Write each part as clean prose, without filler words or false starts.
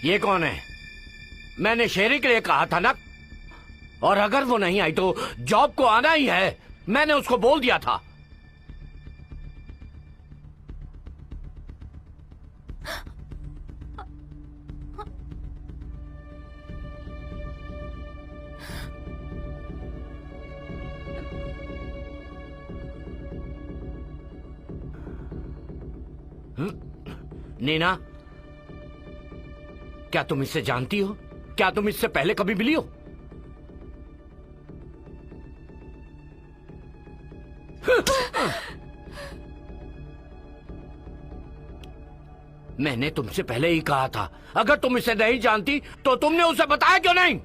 ये कौन है? मैंने शेरी के लिए कहा था ना, और अगर वो नहीं आई तो जॉब को आना ही है। मैंने उसको बोल दिया था। नीना, क्या तुम इससे जानती हो? क्या तुम इससे पहले कभी मिली हो? मैंने तुमसे पहले ही कहा था, अगर तुम इसे नहीं जानती तो तुमने उसे बताया क्यों नहीं?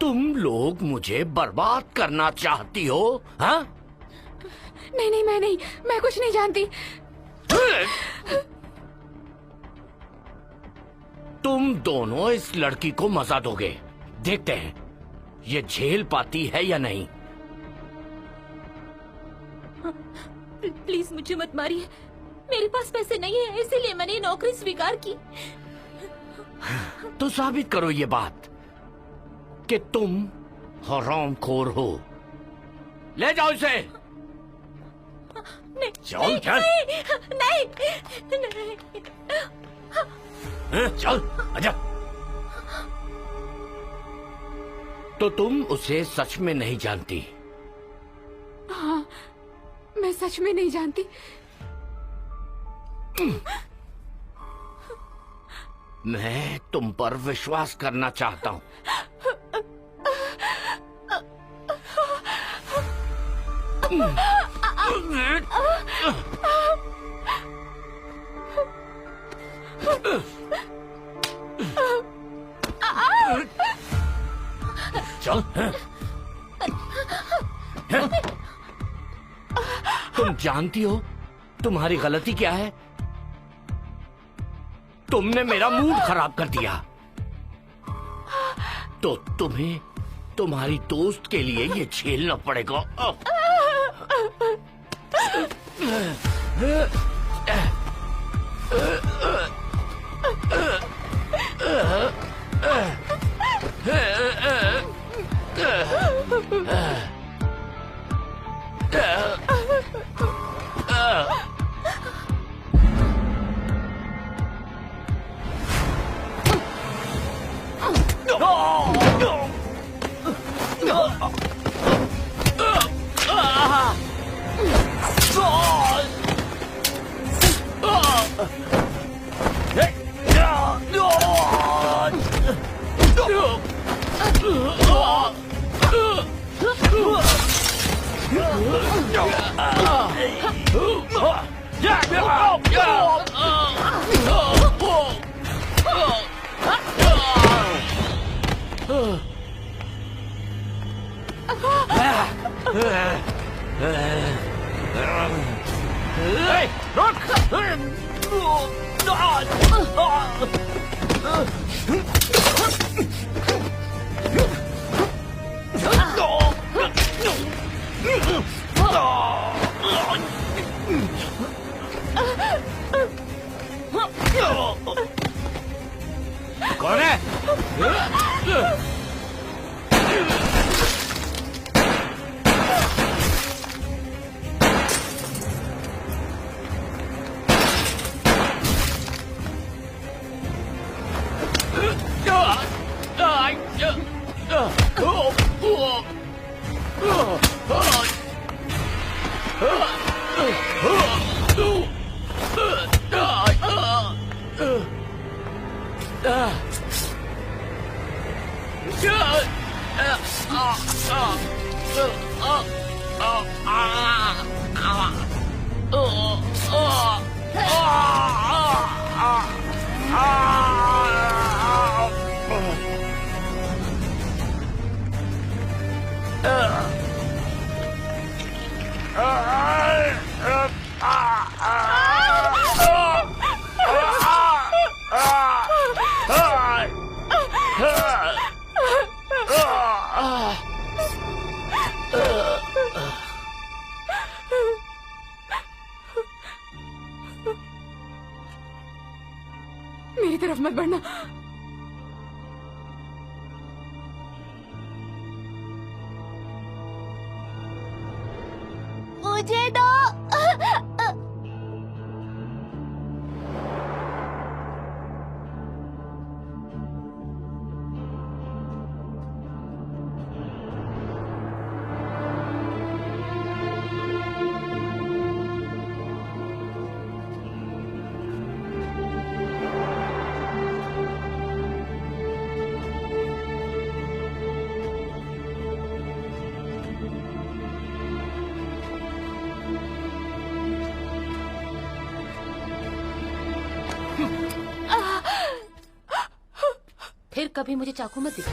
तुम लोग मुझे बर्बाद करना चाहती हो, हाँ? नहीं नहीं, मैं कुछ नहीं जानती। तुम दोनों इस लड़की को मजा दोगे। देखते हैं ये झेल पाती है या नहीं। प्लीज मुझे मत मारिए। मेरे पास पैसे नहीं है, इसीलिए मैंने ये नौकरी स्वीकार की। तो साबित करो ये बात कि तुम हरामखोर हो। ले जाओ इसे। नहीं, चल चल। नहीं। चल आजा। तो तुम उसे सच में नहीं जानती? हाँ, मैं सच में नहीं जानती। मैं तुम पर विश्वास करना चाहता हूँ। चल। तुम जानती हो तुम्हारी गलती क्या है? तुमने मेरा मूड खराब कर दिया। तो तुम्हें तुम्हारी दोस्त के लिए ये झेलना पड़ेगा। कौन है? मेरी तरफ मत बढ़ना। मुझे दो। फिर कभी मुझे चाकू मत दिखा।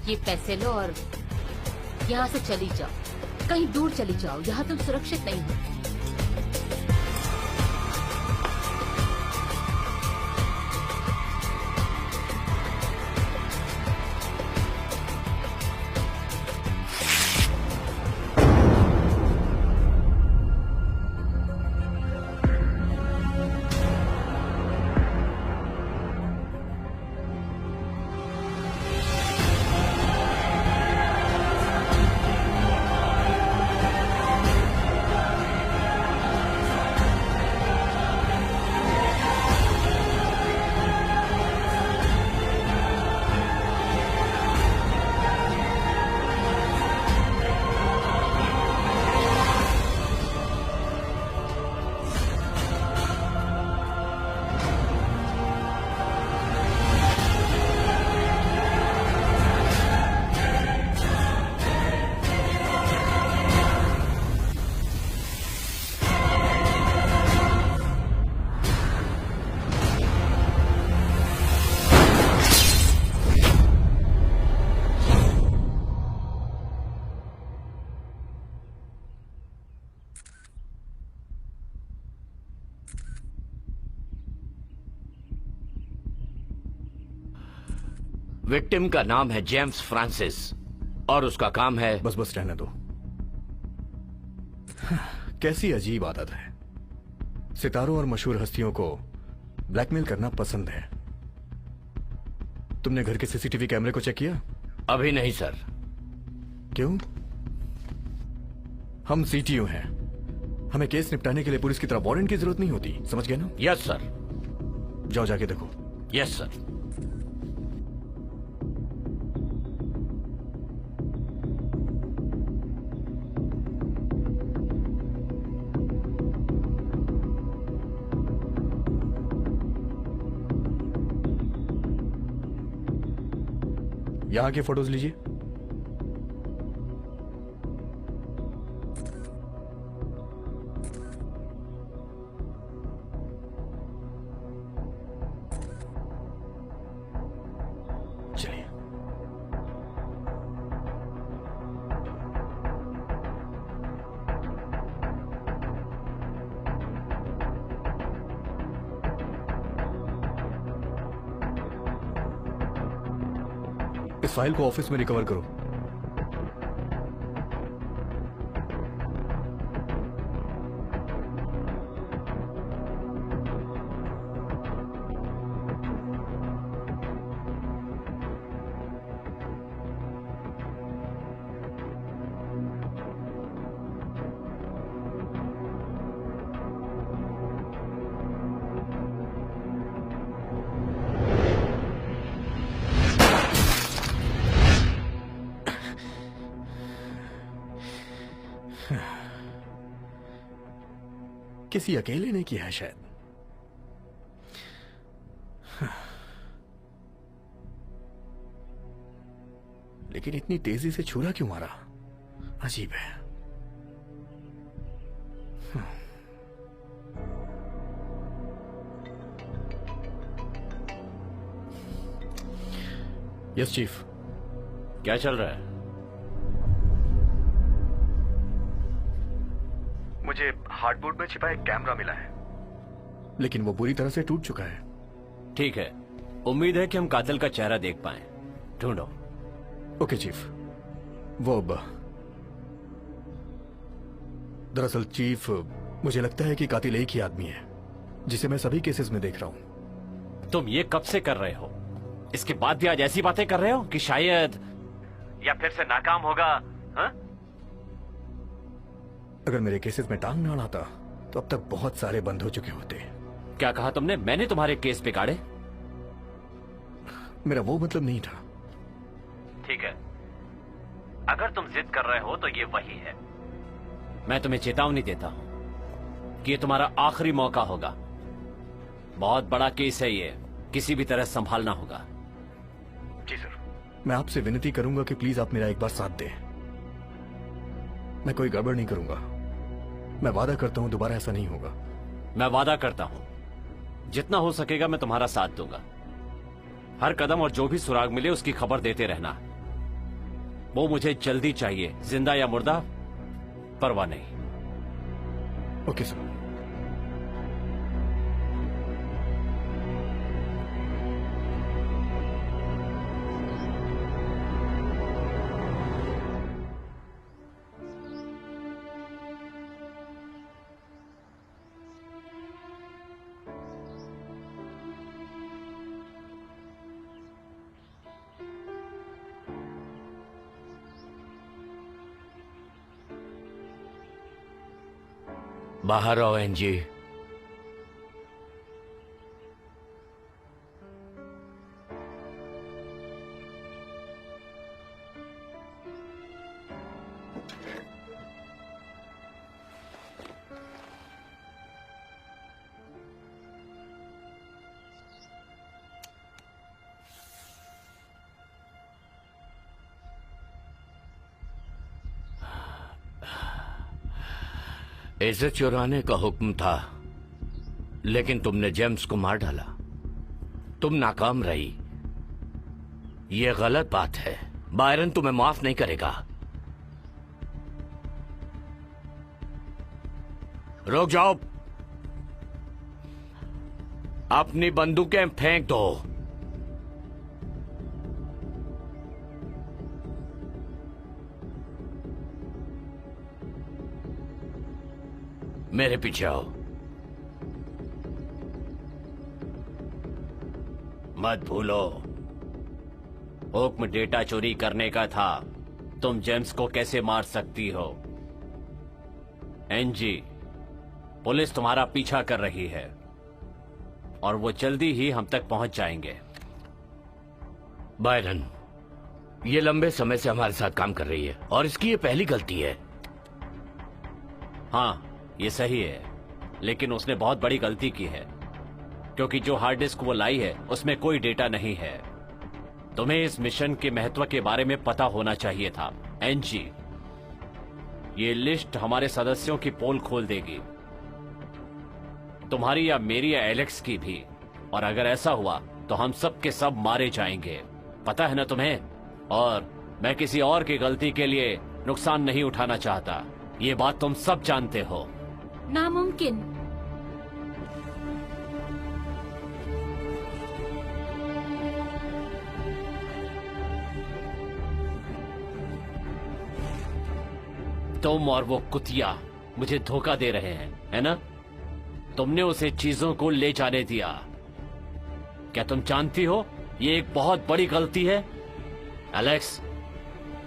ये पैसे लो और यहाँ से चली जाओ, कहीं दूर चली जाओ, यहाँ तुम सुरक्षित नहीं हो। विक्टिम का नाम है जेम्स फ्रांसिस और उसका काम है। बस बस रहने दो। कैसी अजीब आदत है, सितारों और मशहूर हस्तियों को ब्लैकमेल करना पसंद है। तुमने घर के सीसीटीवी कैमरे को चेक किया? अभी नहीं सर। क्यों? हम सीटीयू हैं, हमें केस निपटाने के लिए पुलिस की तरह वारंट की जरूरत नहीं होती, समझ गए ना? Yes sir. जाओ जाके देखो। Yes sir. यहां के फोटोज लीजिए। चलिए। इस फाइल को ऑफिस में रिकवर करो। किसी अकेले ने किया है शायद। लेकिन इतनी तेजी से छुरा क्यों मारा? अजीब है। Yes chief. क्या चल रहा है? मुझे हार्डबोर्ड में छिपा एक कैमरा मिला है, लेकिन वो बुरी तरह से टूट चुका है। ठीक है, उम्मीद है कि हम कातिल का चेहरा देख पाएं। ढूंढो। Okay chief. वो दरअसल चीफ, मुझे लगता है कि कातिल एक ही आदमी है, जिसे मैं सभी केसेस में देख रहा हूं। तुम ये कब से कर रहे हो? इसके बाद भी आज ऐसी बातें कर रहे हो कि शायद या फिर से नाकाम होगा? हा? अगर मेरे केसेस में टांग ना अड़ाता तो अब तक बहुत सारे बंद हो चुके होते। क्या कहा तुमने? मैंने तुम्हारे केस बिगाड़े? मेरा वो मतलब नहीं था। ठीक है, अगर तुम जिद कर रहे हो तो ये वही है। मैं तुम्हें चेतावनी देता हूं कि ये तुम्हारा आखिरी मौका होगा। बहुत बड़ा केस है ये, किसी भी तरह संभालना होगा। जी सर। मैं आपसे विनती करूंगा कि प्लीज आप मेरा एक बार साथ दें। मैं कोई गड़बड़ नहीं करूंगा। मैं वादा करता हूं दोबारा ऐसा नहीं होगा। मैं वादा करता हूं जितना हो सकेगा मैं तुम्हारा साथ दूंगा। हर कदम और जो भी सुराग मिले उसकी खबर देते रहना। वो मुझे जल्दी चाहिए, जिंदा या मुर्दा परवाह नहीं। Okay sir. बाहर आओ एनजी। इज्जत चुराने का हुक्म था, लेकिन तुमने जेम्स को मार डाला। तुम नाकाम रही। यह गलत बात है। बायरन तुम्हें माफ नहीं करेगा। रुक जाओ। अपनी बंदूकें फेंक दो। मेरे पीछे आओ। मत भूलो, हुक्म डेटा चोरी करने का था। तुम जेम्स को कैसे मार सकती हो? एनजी, पुलिस तुम्हारा पीछा कर रही है और वो जल्दी ही हम तक पहुंच जाएंगे। बायरन, ये लंबे समय से हमारे साथ काम कर रही है और इसकी ये पहली गलती है। हाँ, ये सही है, लेकिन उसने बहुत बड़ी गलती की है, क्योंकि जो हार्ड डिस्क वो लाई है उसमें कोई डेटा नहीं है। तुम्हें इस मिशन के महत्व के बारे में पता होना चाहिए था। एनजी, ये लिस्ट हमारे सदस्यों की पोल खोल देगी, तुम्हारी या मेरी या एलेक्स की भी। और अगर ऐसा हुआ तो हम सब के सब मारे जाएंगे। पता है ना तुम्हें? और मैं किसी और की गलती के लिए नुकसान नहीं उठाना चाहता। ये बात तुम सब जानते हो। नामुमकिन। तुम और वो कुतिया मुझे धोखा दे रहे हैं, है ना? तुमने उसे चीजों को ले जाने दिया। क्या तुम जानती हो ये एक बहुत बड़ी गलती है? एलेक्स,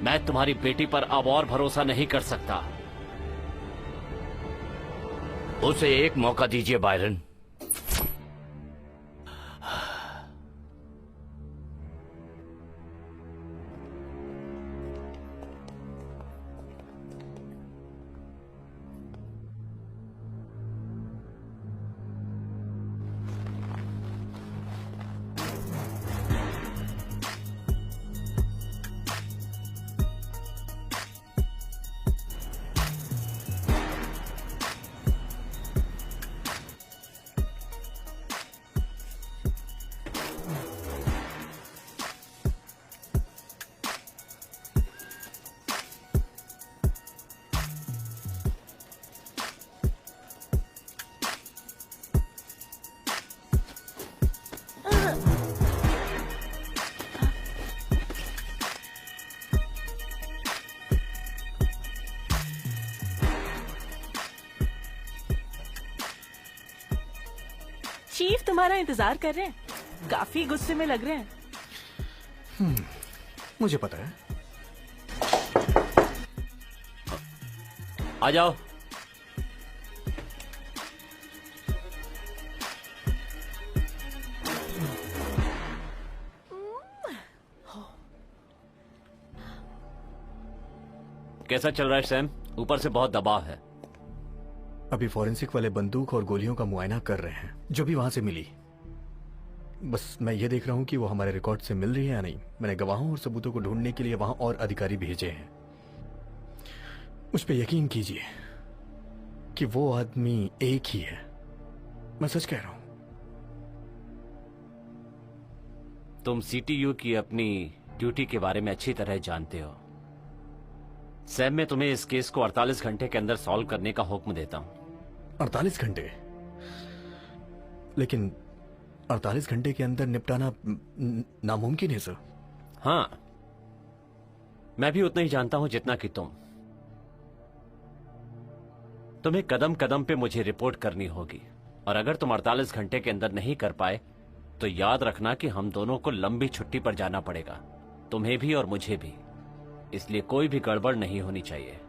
मैं तुम्हारी बेटी पर अब और भरोसा नहीं कर सकता। उसे एक मौका दीजिए बायरन। चीफ तुम्हारा इंतजार कर रहे हैं, काफी गुस्से में लग रहे हैं। मुझे पता है। आ जाओ। कैसा चल रहा है सैम? ऊपर से बहुत दबाव है। अभी फॉरेंसिक वाले बंदूक और गोलियों का मुआयना कर रहे हैं जो भी वहां से मिली। बस मैं ये देख रहा हूं कि वो हमारे रिकॉर्ड से मिल रही है या नहीं। मैंने गवाहों और सबूतों को ढूंढने के लिए वहां और अधिकारी भेजे हैं। मुझ पे यकीन कीजिए कि वो आदमी एक ही है। मैं सच कह रहा हूं। तुम सीटीयू की अपनी ड्यूटी के बारे में अच्छी तरह जानते हो। सैम, मैं तुम्हें इस केस को 48 घंटे के अंदर सॉल्व करने का हुक्म देता हूं। 48 घंटे? लेकिन 48 घंटे के अंदर निपटाना नामुमकिन है सर। हाँ, मैं भी उतना ही जानता हूं जितना कि तुम्हें कदम कदम पे मुझे रिपोर्ट करनी होगी। और अगर तुम 48 घंटे के अंदर नहीं कर पाए तो याद रखना कि हम दोनों को लंबी छुट्टी पर जाना पड़ेगा, तुम्हें भी और मुझे भी। इसलिए कोई भी गड़बड़ नहीं होनी चाहिए।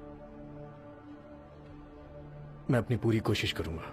मैं अपनी पूरी कोशिश करूंगा।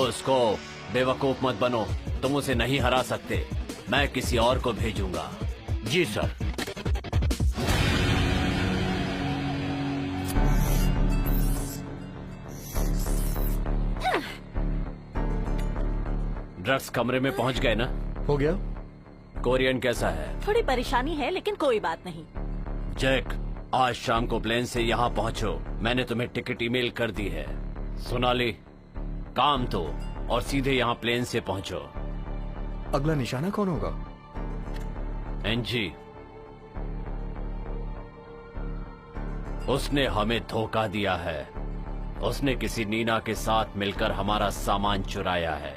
उसको बेवकूफ मत बनो। तुम उसे नहीं हरा सकते। मैं किसी और को भेजूंगा। जी सर। ड्रग्स कमरे में पहुंच गए ना? हो गया। कोरियन कैसा है? थोड़ी परेशानी है लेकिन कोई बात नहीं। जैक, आज शाम को प्लेन से यहाँ पहुंचो। मैंने तुम्हें टिकट ईमेल कर दी है। सोनाली, काम तो और सीधे यहाँ प्लेन से पहुंचो। अगला निशाना कौन होगा? एनजी। उसने हमें धोखा दिया है। उसने किसी नीना के साथ मिलकर हमारा सामान चुराया है।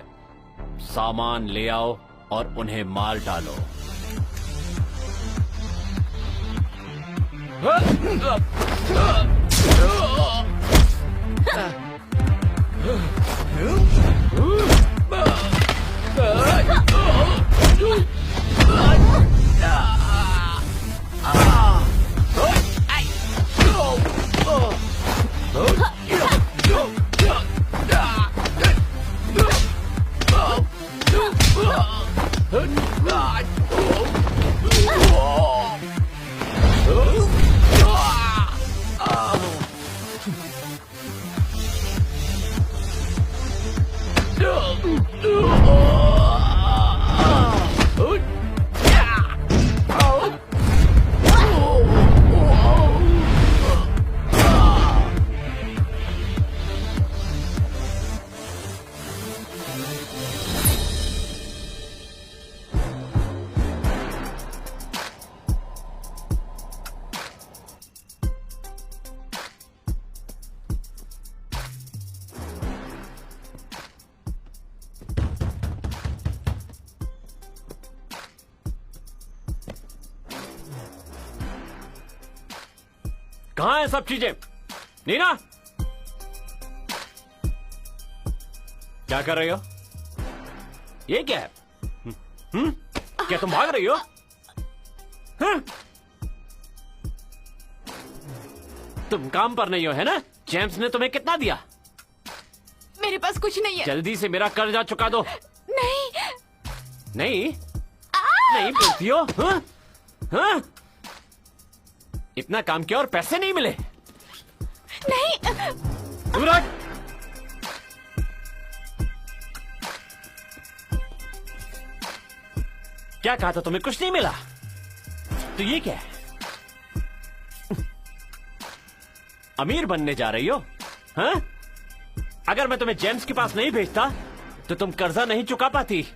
सामान ले आओ और उन्हें मार डालो। कहाँ है सब चीजें? नीना, क्या कर रही हो? ये क्या है? क्या तुम भाग रही हो? तुम काम पर नहीं हो, है ना? जेम्स ने तुम्हें कितना दिया? मेरे पास कुछ नहीं है। जल्दी से मेरा कर्जा चुका दो। नहीं। नहीं नहीं बोलती हो? हाँ? हाँ? इतना काम किया और पैसे नहीं मिले? नहीं। युवराज, क्या कहा था तुम्हें? कुछ नहीं मिला तो ये क्या है? अमीर बनने जा रही हो? हाँ? अगर मैं तुम्हें जेम्स के पास नहीं भेजता तो तुम कर्जा नहीं चुका पाती।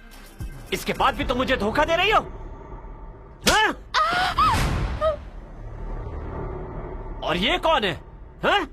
इसके बाद भी तुम मुझे धोखा दे रही हो? हाँ? और ये कौन है? हाँ?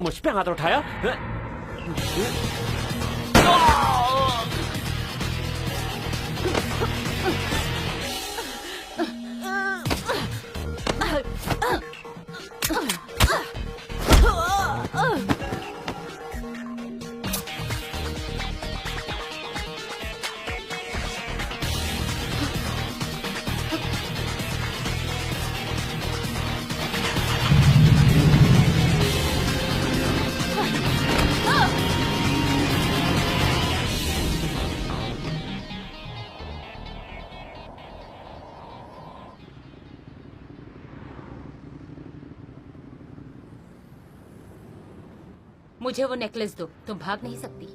मुझ पे हाथ उठाया? मुझे वो नेकलेस दो। तुम भाग नहीं सकती।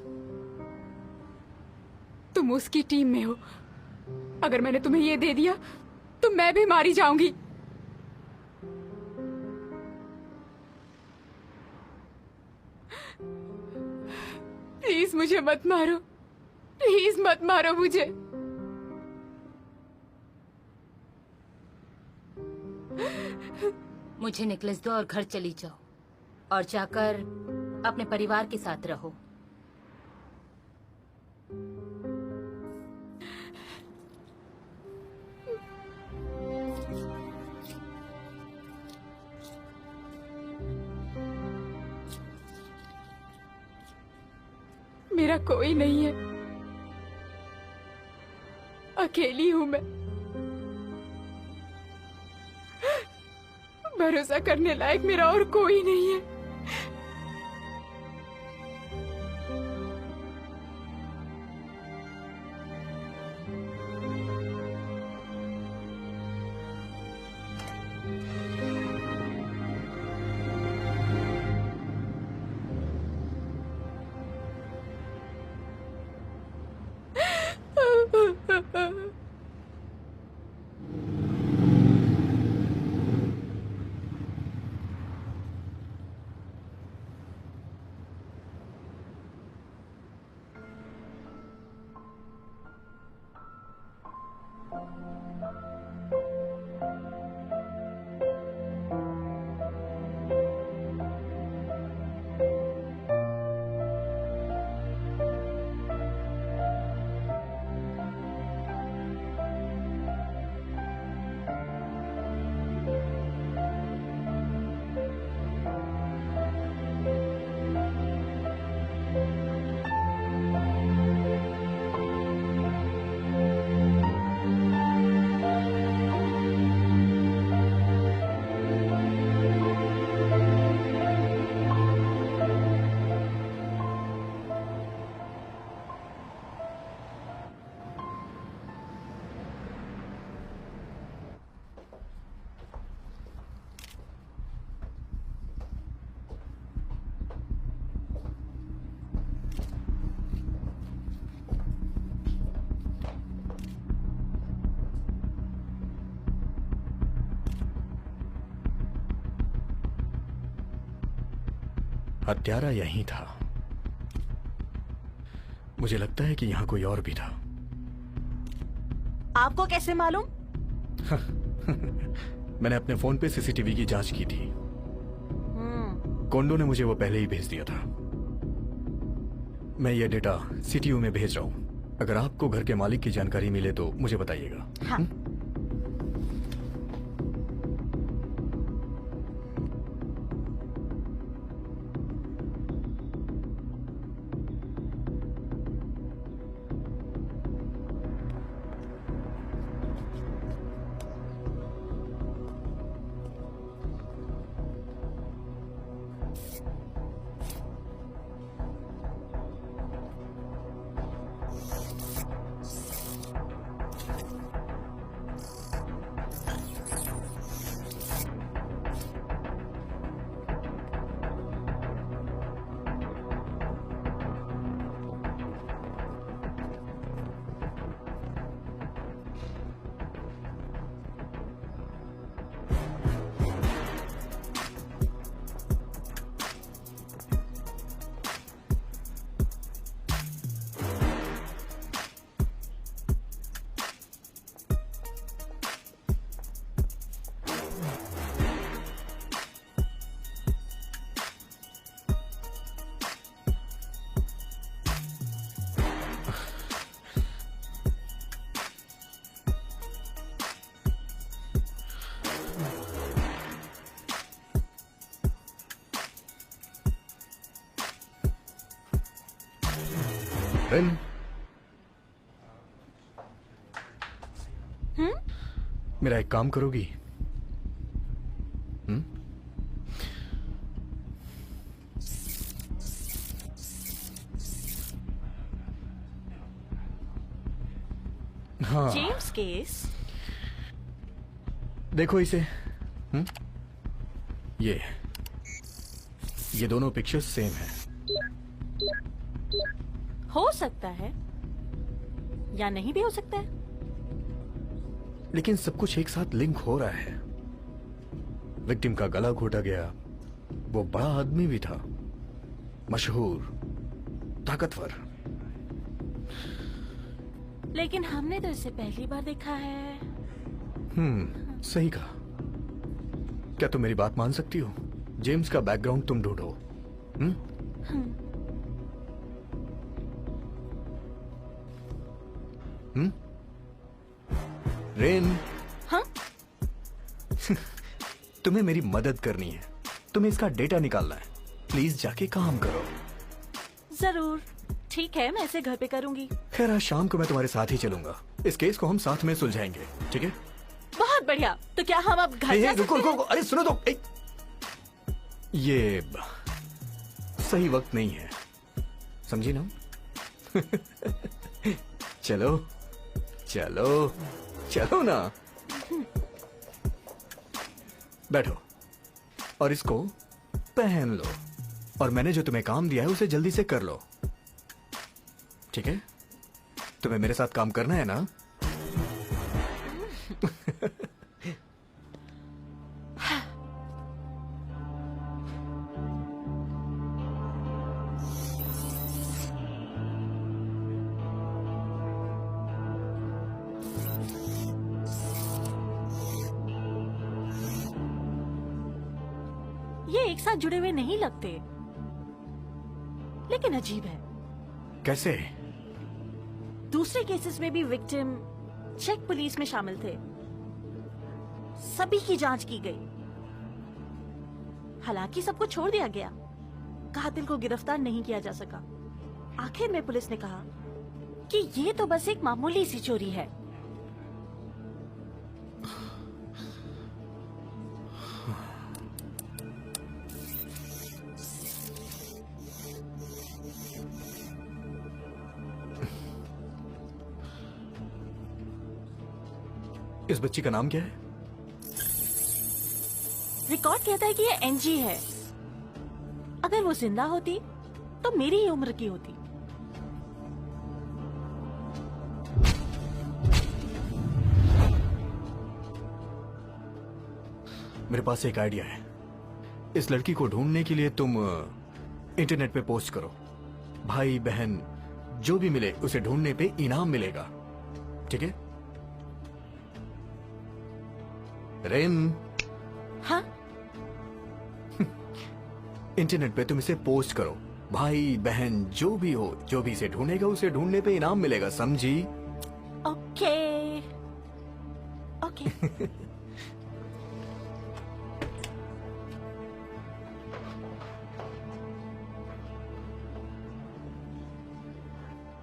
तुम उसकी टीम में हो। अगर मैंने तुम्हें ये दे दिया तो मैं भी मारी जाऊंगी। प्लीज मुझे मत मारो। प्लीज मत मारो मुझे। मुझे नेकलेस दो और घर चली जाओ और जाकर अपने परिवार के साथ रहो। मेरा कोई नहीं है। अकेली हूं मैं। भरोसा करने लायक मेरा और कोई नहीं है। हत्यारा यहीं था। मुझे लगता है कि यहाँ कोई और भी था। आपको कैसे मालूम? मैंने अपने फोन पे सीसीटीवी की जांच की थी। कोंडो ने मुझे वो पहले ही भेज दिया था। मैं ये डेटा सीटीयू में भेज रहा हूँ। अगर आपको घर के मालिक की जानकारी मिले तो मुझे बताइएगा। हाँ। रेन, मेरा एक काम करोगी? हाँ, जेम्स केस। देखो इसे। ये दोनों पिक्चर्स सेम हैं। हो सकता है या नहीं भी हो सकता है। लेकिन सब कुछ एक साथ लिंक हो रहा है। विक्टिम का गला घोटा गया, वो बड़ा आदमी भी था, मशहूर, ताकतवर। लेकिन हमने तो इसे पहली बार देखा है। सही कहा। क्या तुम मेरी बात मान सकती हो? जेम्स का बैकग्राउंड तुम ढूंढो। रेन, हाँ? तुम्हें मेरी मदद करनी है। तुम्हें इसका डेटा निकालना है। प्लीज जाके काम करो। जरूर। ठीक है, मैं इसे घर पे करूंगी। खैर, आज शाम को मैं तुम्हारे साथ ही चलूंगा। इस केस को हम साथ में सुलझाएंगे, ठीक है? बहुत बढ़िया। तो क्या हम अब घर जा रुको सकते रुको, अरे सुनो तो। ये सही वक्त नहीं है, समझी ना? चलो चलो चलो ना। बैठो और इसको पहन लो। और मैंने जो तुम्हें काम दिया है उसे जल्दी से कर लो, ठीक है? तुम्हें मेरे साथ काम करना है ना? ये एक साथ जुड़े हुए नहीं लगते, लेकिन अजीब है। कैसे? दूसरे केसेस में भी विक्टिम चेक पुलिस में शामिल थे। सभी की जांच की गई, हालांकि सबको छोड़ दिया गया। कातिल को गिरफ्तार नहीं किया जा सका। आखिर में पुलिस ने कहा कि ये तो बस एक मामूली सी चोरी है। इस बच्ची का नाम क्या है? रिकॉर्ड कहता है कि ये एनजी है। अगर वो जिंदा होती तो मेरी ही उम्र की होती। मेरे पास एक आइडिया है। इस लड़की को ढूंढने के लिए तुम इंटरनेट पे पोस्ट करो। भाई बहन जो भी मिले उसे ढूंढने पे इनाम मिलेगा, ठीक है? रेन, हाँ, इंटरनेट पे तुम इसे पोस्ट करो। भाई बहन जो भी हो, जो भी इसे ढूंढेगा उसे ढूंढने पे इनाम मिलेगा, समझी? Okay okay.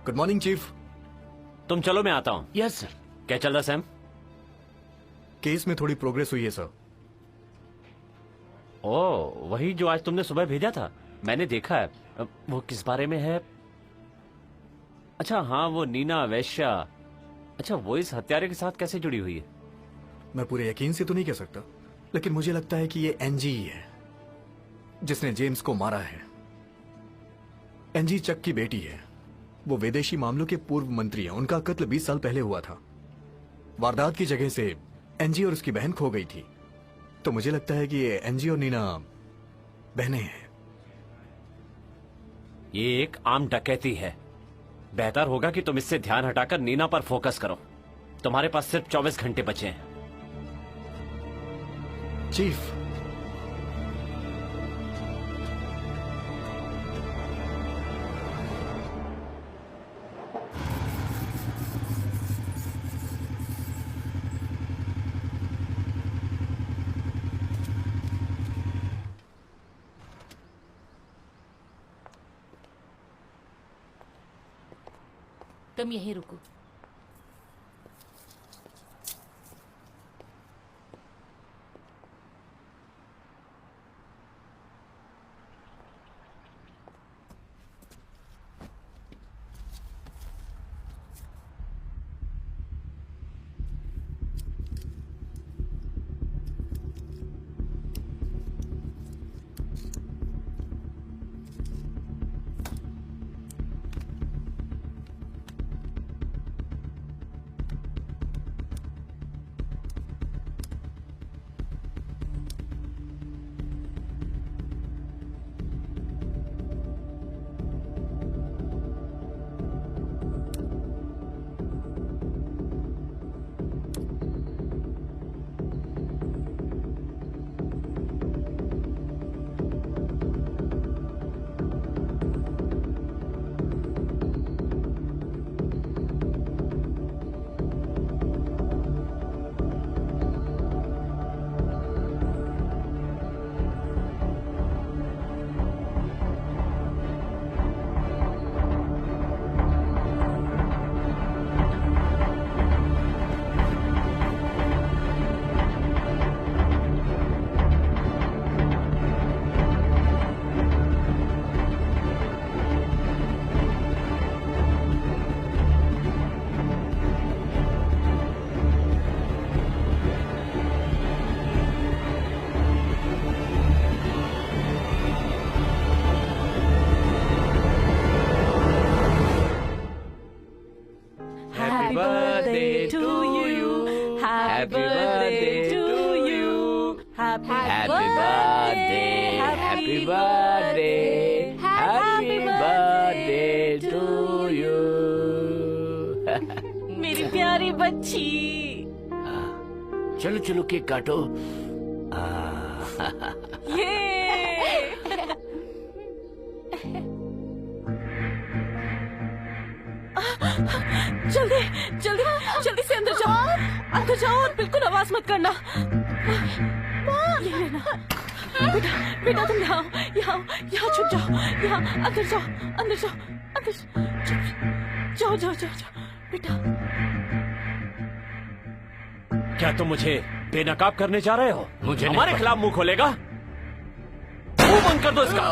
Good morning chief. तुम चलो, मैं आता हूँ। Yes sir. क्या चल रहा सैम? केस में थोड़ी प्रोग्रेस हुई है सर। ओ, वही जो आज तुमने सुबह भेजा था, मैंने देखा है। वो किस बारे में है? अच्छा हाँ, वो नीना वैश्या। अच्छा, वो इस हत्यारे के साथ कैसे जुड़ी हुई है? मैं पूरे यकीन से तो नहीं कह सकता, लेकिन मुझे लगता है कि ये एनजी ही है जिसने जेम्स को मारा है। एनजी चक की बेटी है। वो विदेशी मामलों के पूर्व मंत्री हैं। उनका कत्ल 20 साल पहले हुआ था। वारदात की जगह से एनजी और उसकी बहन खो गई थी। तो मुझे लगता है कि ये एनजी और नीना बहनें हैं। ये एक आम डकैती है। बेहतर होगा कि तुम इससे ध्यान हटाकर नीना पर फोकस करो। तुम्हारे पास सिर्फ 24 घंटे बचे हैं। चीफ, तुम यहीं रुको। Happy birthday to you. Happy birthday to you. Happy birthday. Happy birthday. Happy birthday to you. मेरी प्यारी बच्ची। चलो चलो केक काटो। ये जल्दी जल्दी जल्दी से अंदर जाओ और बिल्कुल आवाज मत करना। यहीं रहना। बेटा बेटा तुम यहाँ छुप जाओ। यहाँ अंदर जाओ अंदर जाओ बेटा। क्या तुम मुझे बेनकाब करने जा रहे हो? मुझे नहीं हमारे पता। खिलाफ मुंह खोलेगा? मुंह बंद कर दो इसका।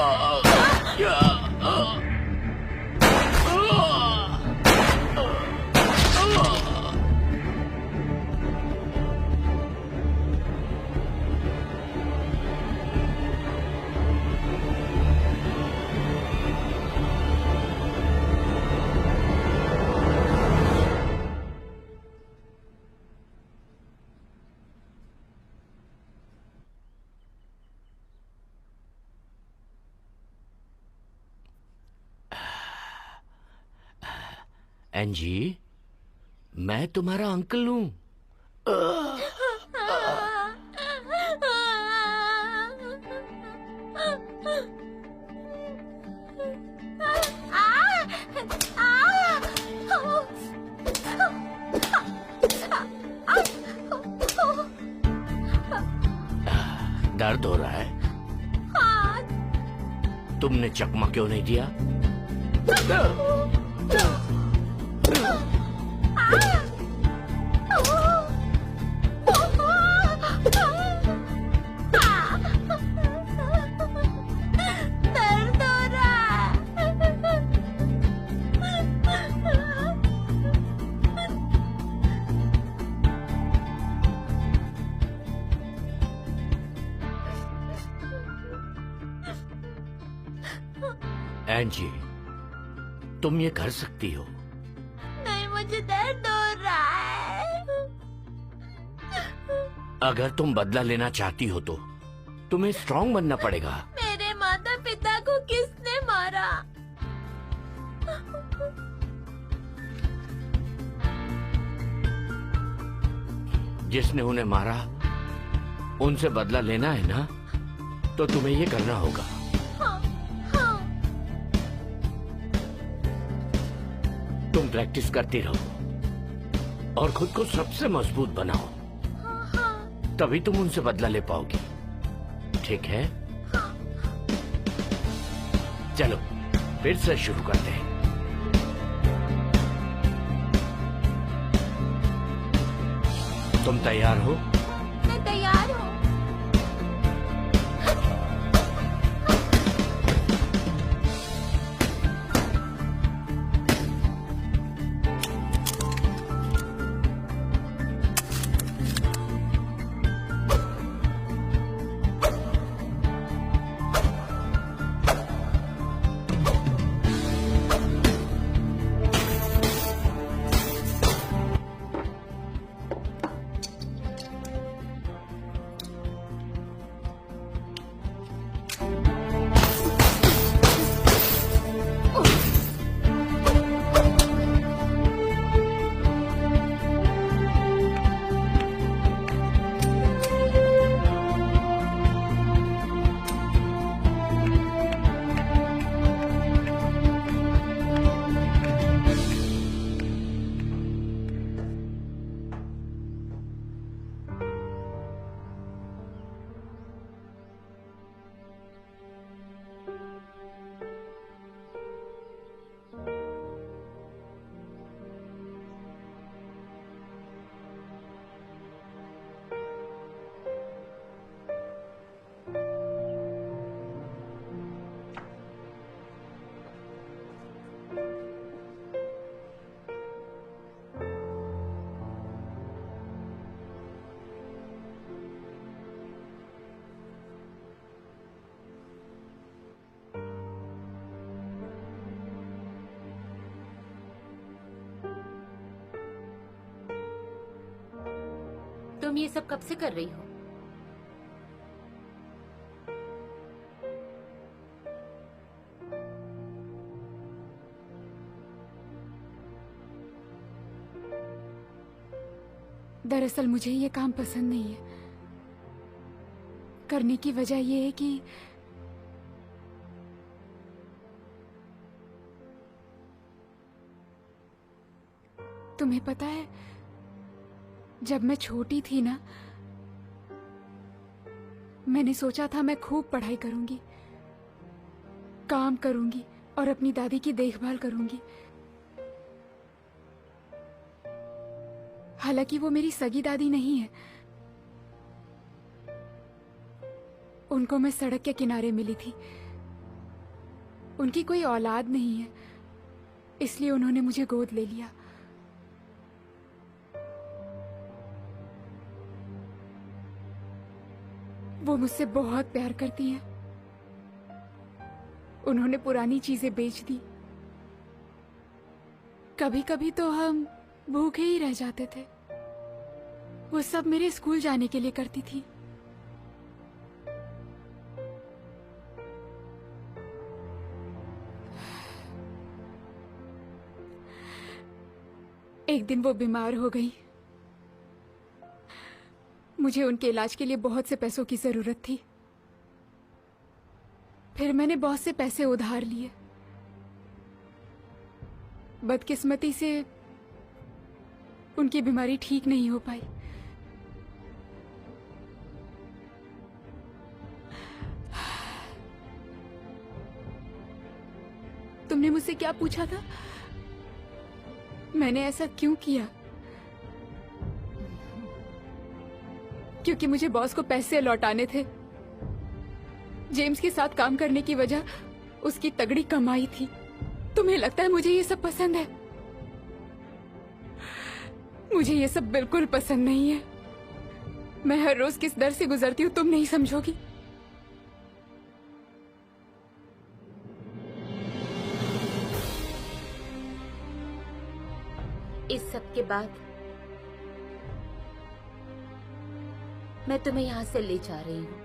एंजी, मैं तुम्हारा अंकल हूँ। दर्द हो रहा है? तुमने चकमा क्यों नहीं दिया? दर्द हो रहा एंजी, तुम ये कर सकती हो। नहीं, मुझे दर्द हो रहा है। अगर तुम बदला लेना चाहती हो तो तुम्हें स्ट्रांग बनना पड़ेगा। मेरे माता पिता को किसने मारा? जिसने उन्हें मारा उनसे बदला लेना है ना, तो तुम्हें ये करना होगा। हाँ, हाँ। तुम प्रैक्टिस करती रहो और खुद को सबसे मजबूत बनाओ, तभी तुम उनसे बदला ले पाओगी। ठीक है? चलो फिर से शुरू करते हैं। तुम तैयार हो? मैं तैयार हूँ। तुम ये सब कब से कर रही हो? दरअसल मुझे ये काम पसंद नहीं है। करने की वजह ये है कि तुम्हें पता है, जब मैं छोटी थी ना, मैंने सोचा था मैं खूब पढ़ाई करूंगी, काम करूंगी और अपनी दादी की देखभाल करूंगी। हालांकि वो मेरी सगी दादी नहीं है, उनको मैं सड़क के किनारे मिली थी। उनकी कोई औलाद नहीं है, इसलिए उन्होंने मुझे गोद ले लिया। वो मुझसे बहुत प्यार करती हैं। उन्होंने पुरानी चीजें बेच दी। कभी कभी तो हम भूखे ही रह जाते थे। वो सब मेरे स्कूल जाने के लिए करती थी। एक दिन वो बीमार हो गई। मुझे उनके इलाज के लिए बहुत से पैसों की जरूरत थी। फिर मैंने बहुत से पैसे उधार लिए। बदकिस्मती से उनकी बीमारी ठीक नहीं हो पाई। तुमने मुझसे क्या पूछा था? मैंने ऐसा क्यों किया? क्योंकि मुझे बॉस को पैसे लौटाने थे। जेम्स के साथ काम करने की वजह उसकी तगड़ी कमाई थी। तुम्हें लगता है मुझे ये सब पसंद है? मुझे ये सब बिल्कुल पसंद नहीं है। मैं हर रोज किस दर से गुजरती हूँ तुम नहीं समझोगी। इस सब के बाद मैं तुम्हें यहाँ से ले जा रही हूँ,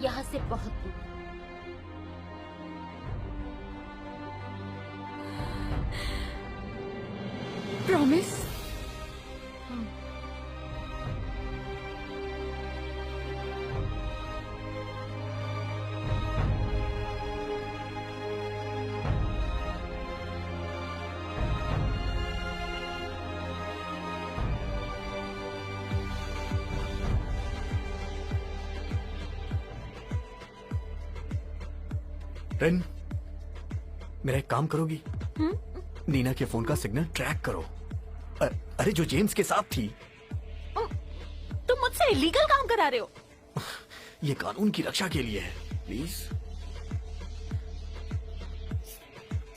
यहाँ से बहुत दूर। प्रॉमिस? रेन, मेरा एक काम करोगी? नीना के फोन का सिग्नल ट्रैक करो। अरे जो जेम्स के साथ थी। तुम मुझसे इलीगल काम करा रहे हो। ये कानून की रक्षा के लिए है, प्लीज।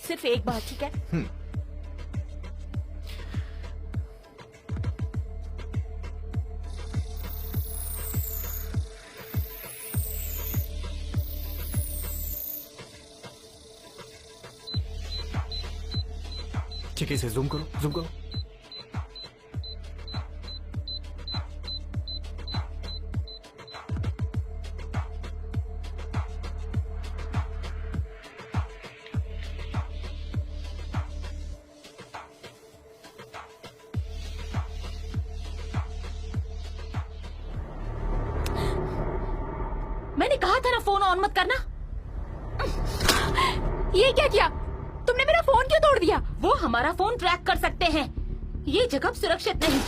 सिर्फ एक बार, ठीक है? ठीक है, इसे जूम करो, जूम करो। मैंने कहा था ना फोन ऑन मत करना। ये क्या किया तुमने? मेरा फोन क्यों तोड़ दिया? वो हमारा फोन ट्रैक कर सकते हैं। ये जगह सुरक्षित नहीं।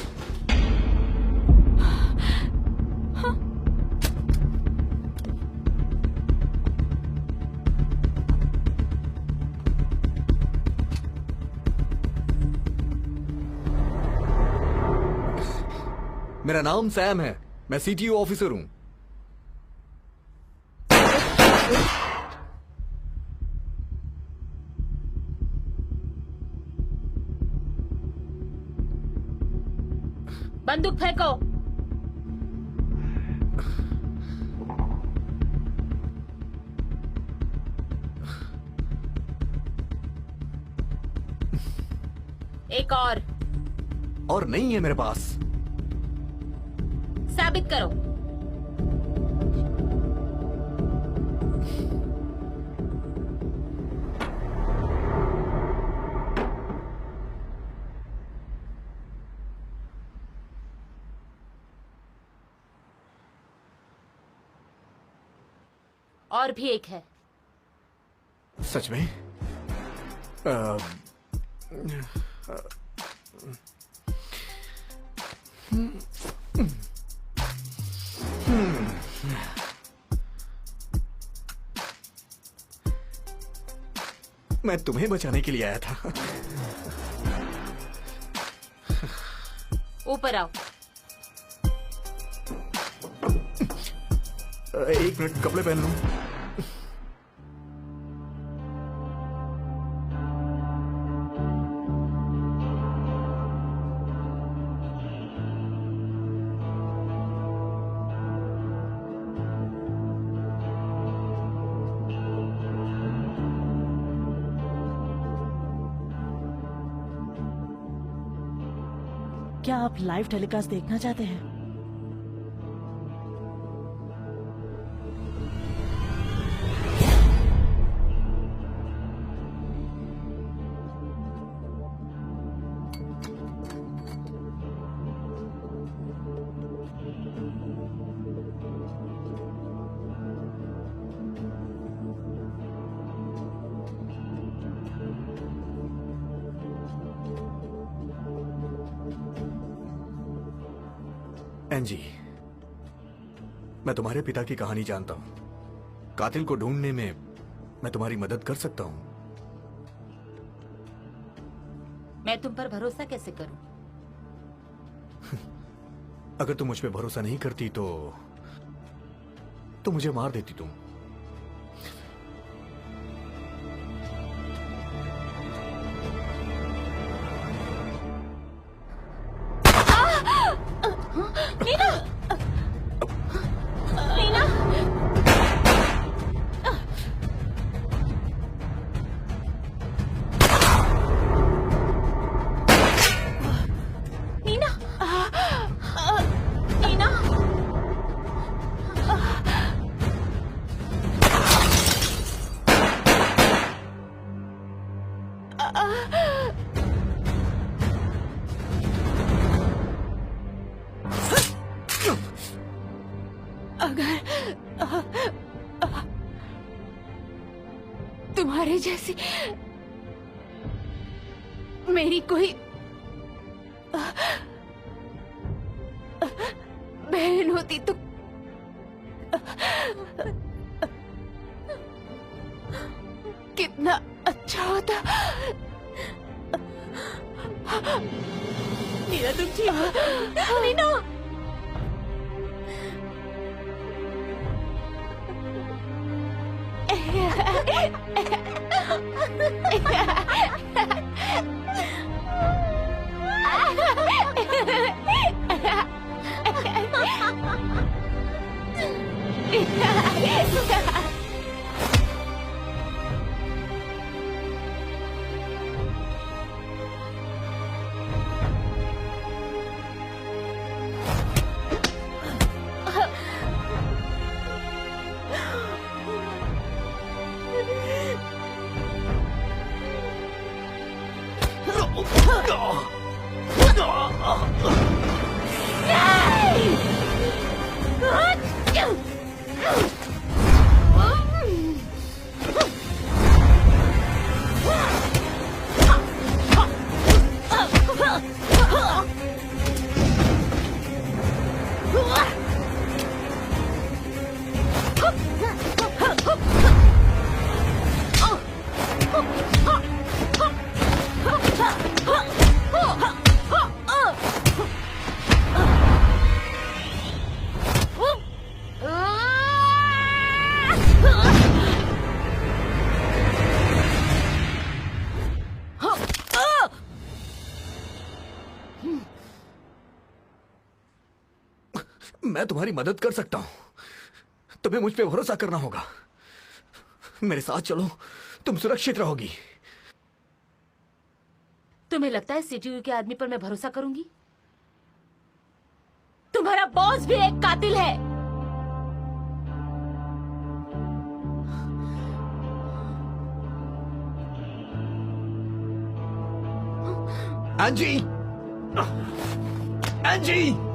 मेरा नाम सैम है, मैं सीटीओ ऑफिसर हूं। बंदूक फेंको। एक और नहीं है मेरे पास। साबित करो। और भी एक है। सच में? मैं तुम्हें बचाने के लिए आया था। ऊपर आओ। एक मिनट, कपड़े पहन लूं। क्या आप लाइव टेलीकास्ट देखना चाहते हैं? एंजी, मैं तुम्हारे पिता की कहानी जानता हूं। कातिल को ढूंढने में मैं तुम्हारी मदद कर सकता हूं। मैं तुम पर भरोसा कैसे करूं? अगर तुम मुझ पे भरोसा नहीं करती तो मुझे मार देती तुम। नीना! नीना! नीना! नीना! अगर तुम्हारे जैसी मेरी कोई बहन होती तो कितना अच्छा होता। नीना तुम ठीक हो? नीना! मैं तुम्हारी मदद कर सकता हूं। तुम्हें मुझ पे भरोसा करना होगा। मेरे साथ चलो, तुम सुरक्षित रहोगी। तुम्हें लगता है सीटीयू के आदमी पर मैं भरोसा करूंगी? तुम्हारा बॉस भी एक कातिल है। एंजी! एंजी!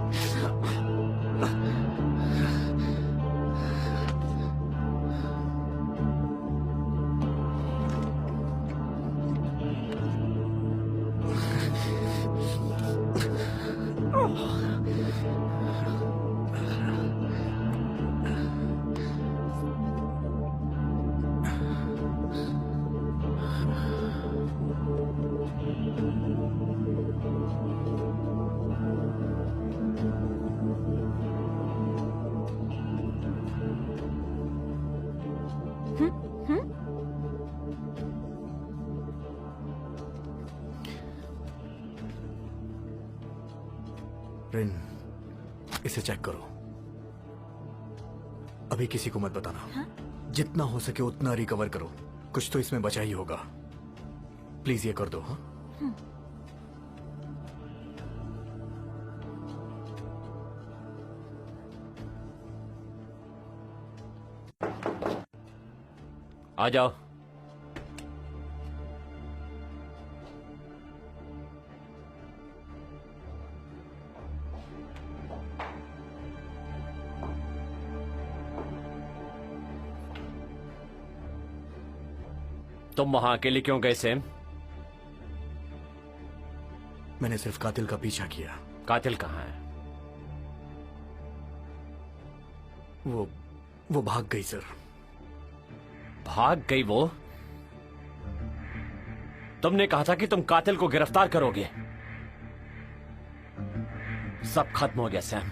रिन, इसे चेक करो। अभी किसी को मत बताना। हाँ? जितना हो सके उतना रिकवर करो। कुछ तो इसमें बचा ही होगा। प्लीज ये कर दो। हाँ? आ जाओ। तुम वहां अकेले क्यों गए सैम? मैंने सिर्फ कातिल का पीछा किया। कातिल कहाँ है? वो भाग गई सर। भाग गई वो? तुमने कहा था कि तुम कातिल को गिरफ्तार करोगे। सब खत्म हो गया सैम,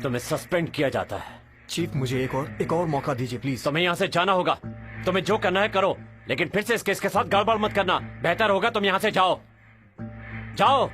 तुम्हें सस्पेंड किया जाता है। चीफ मुझे एक और मौका दीजिए प्लीज। तुम्हें यहां से जाना होगा। तुम्हें जो करना है करो, लेकिन फिर से इस केस के साथ गड़बड़ मत करना। बेहतर होगा तुम यहां से जाओ। जाओ।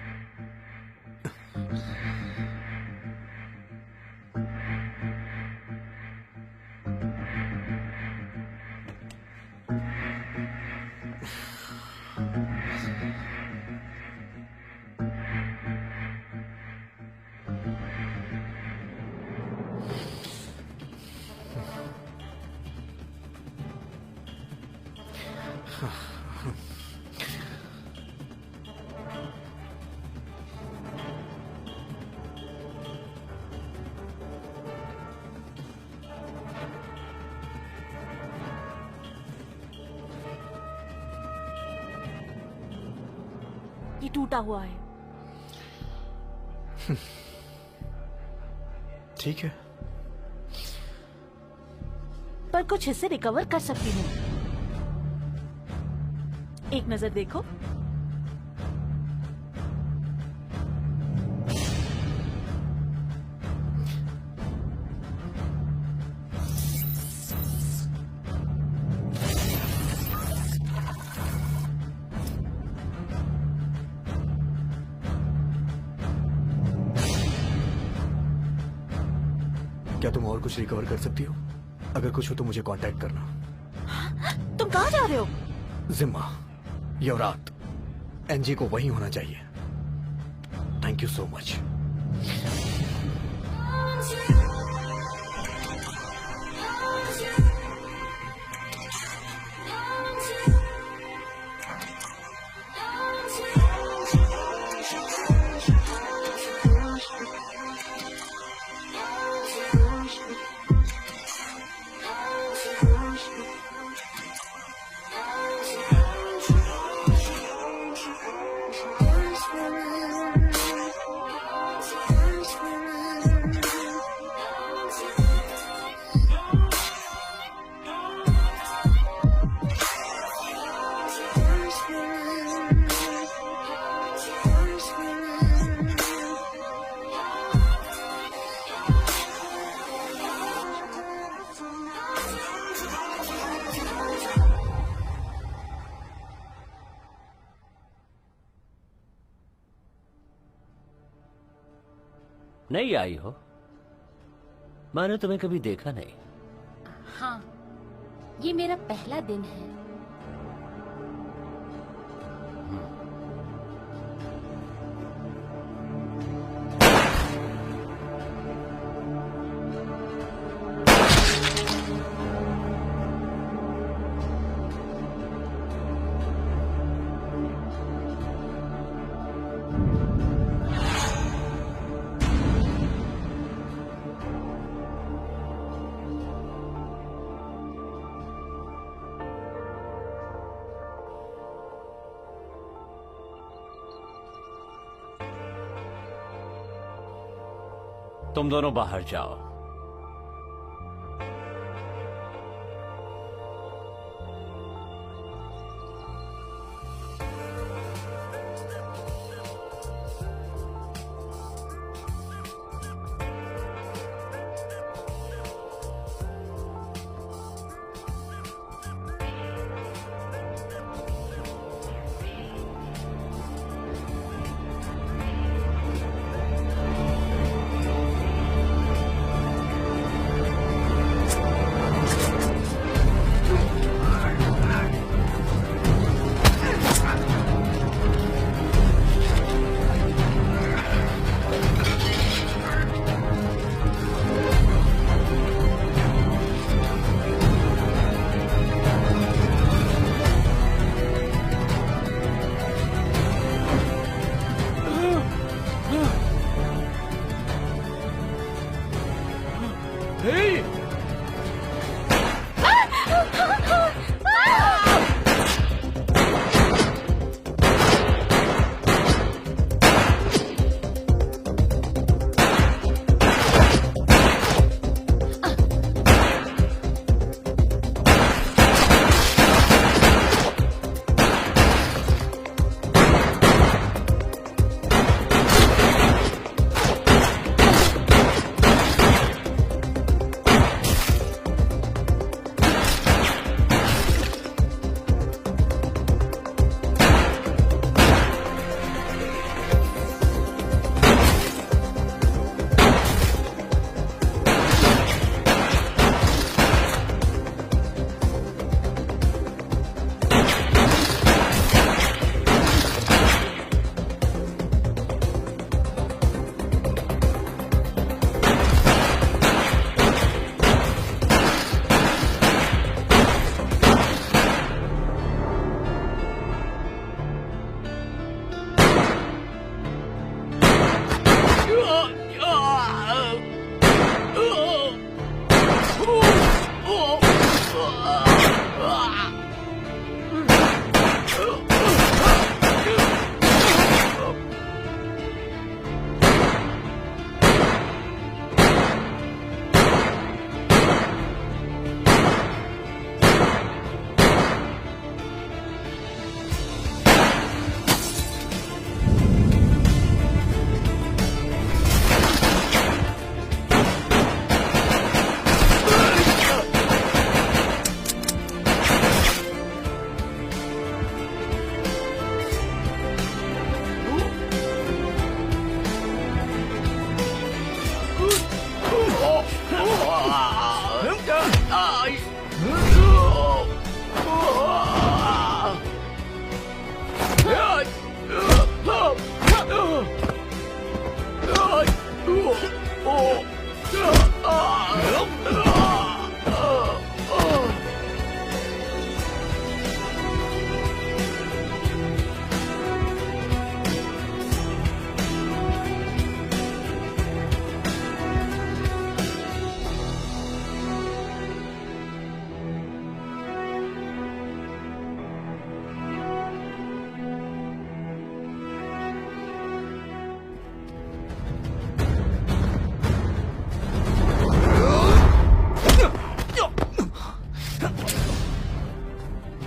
ये टूटा हुआ है। ठीक है, पर कुछ हिस्से रिकवर कर सकती हूँ। एक नजर देखो। क्या तुम और कुछ रिकवर कर सकती हो? अगर कुछ हो तो मुझे कांटेक्ट करना। तुम कहाँ जा रहे हो? जिम्मा, यवरात, एनजी को वही होना चाहिए। Thank you so much. नहीं आई हो? मैंने तुम्हें कभी देखा नहीं। हाँ, ये मेरा पहला दिन है। तुम दोनों बाहर जाओ।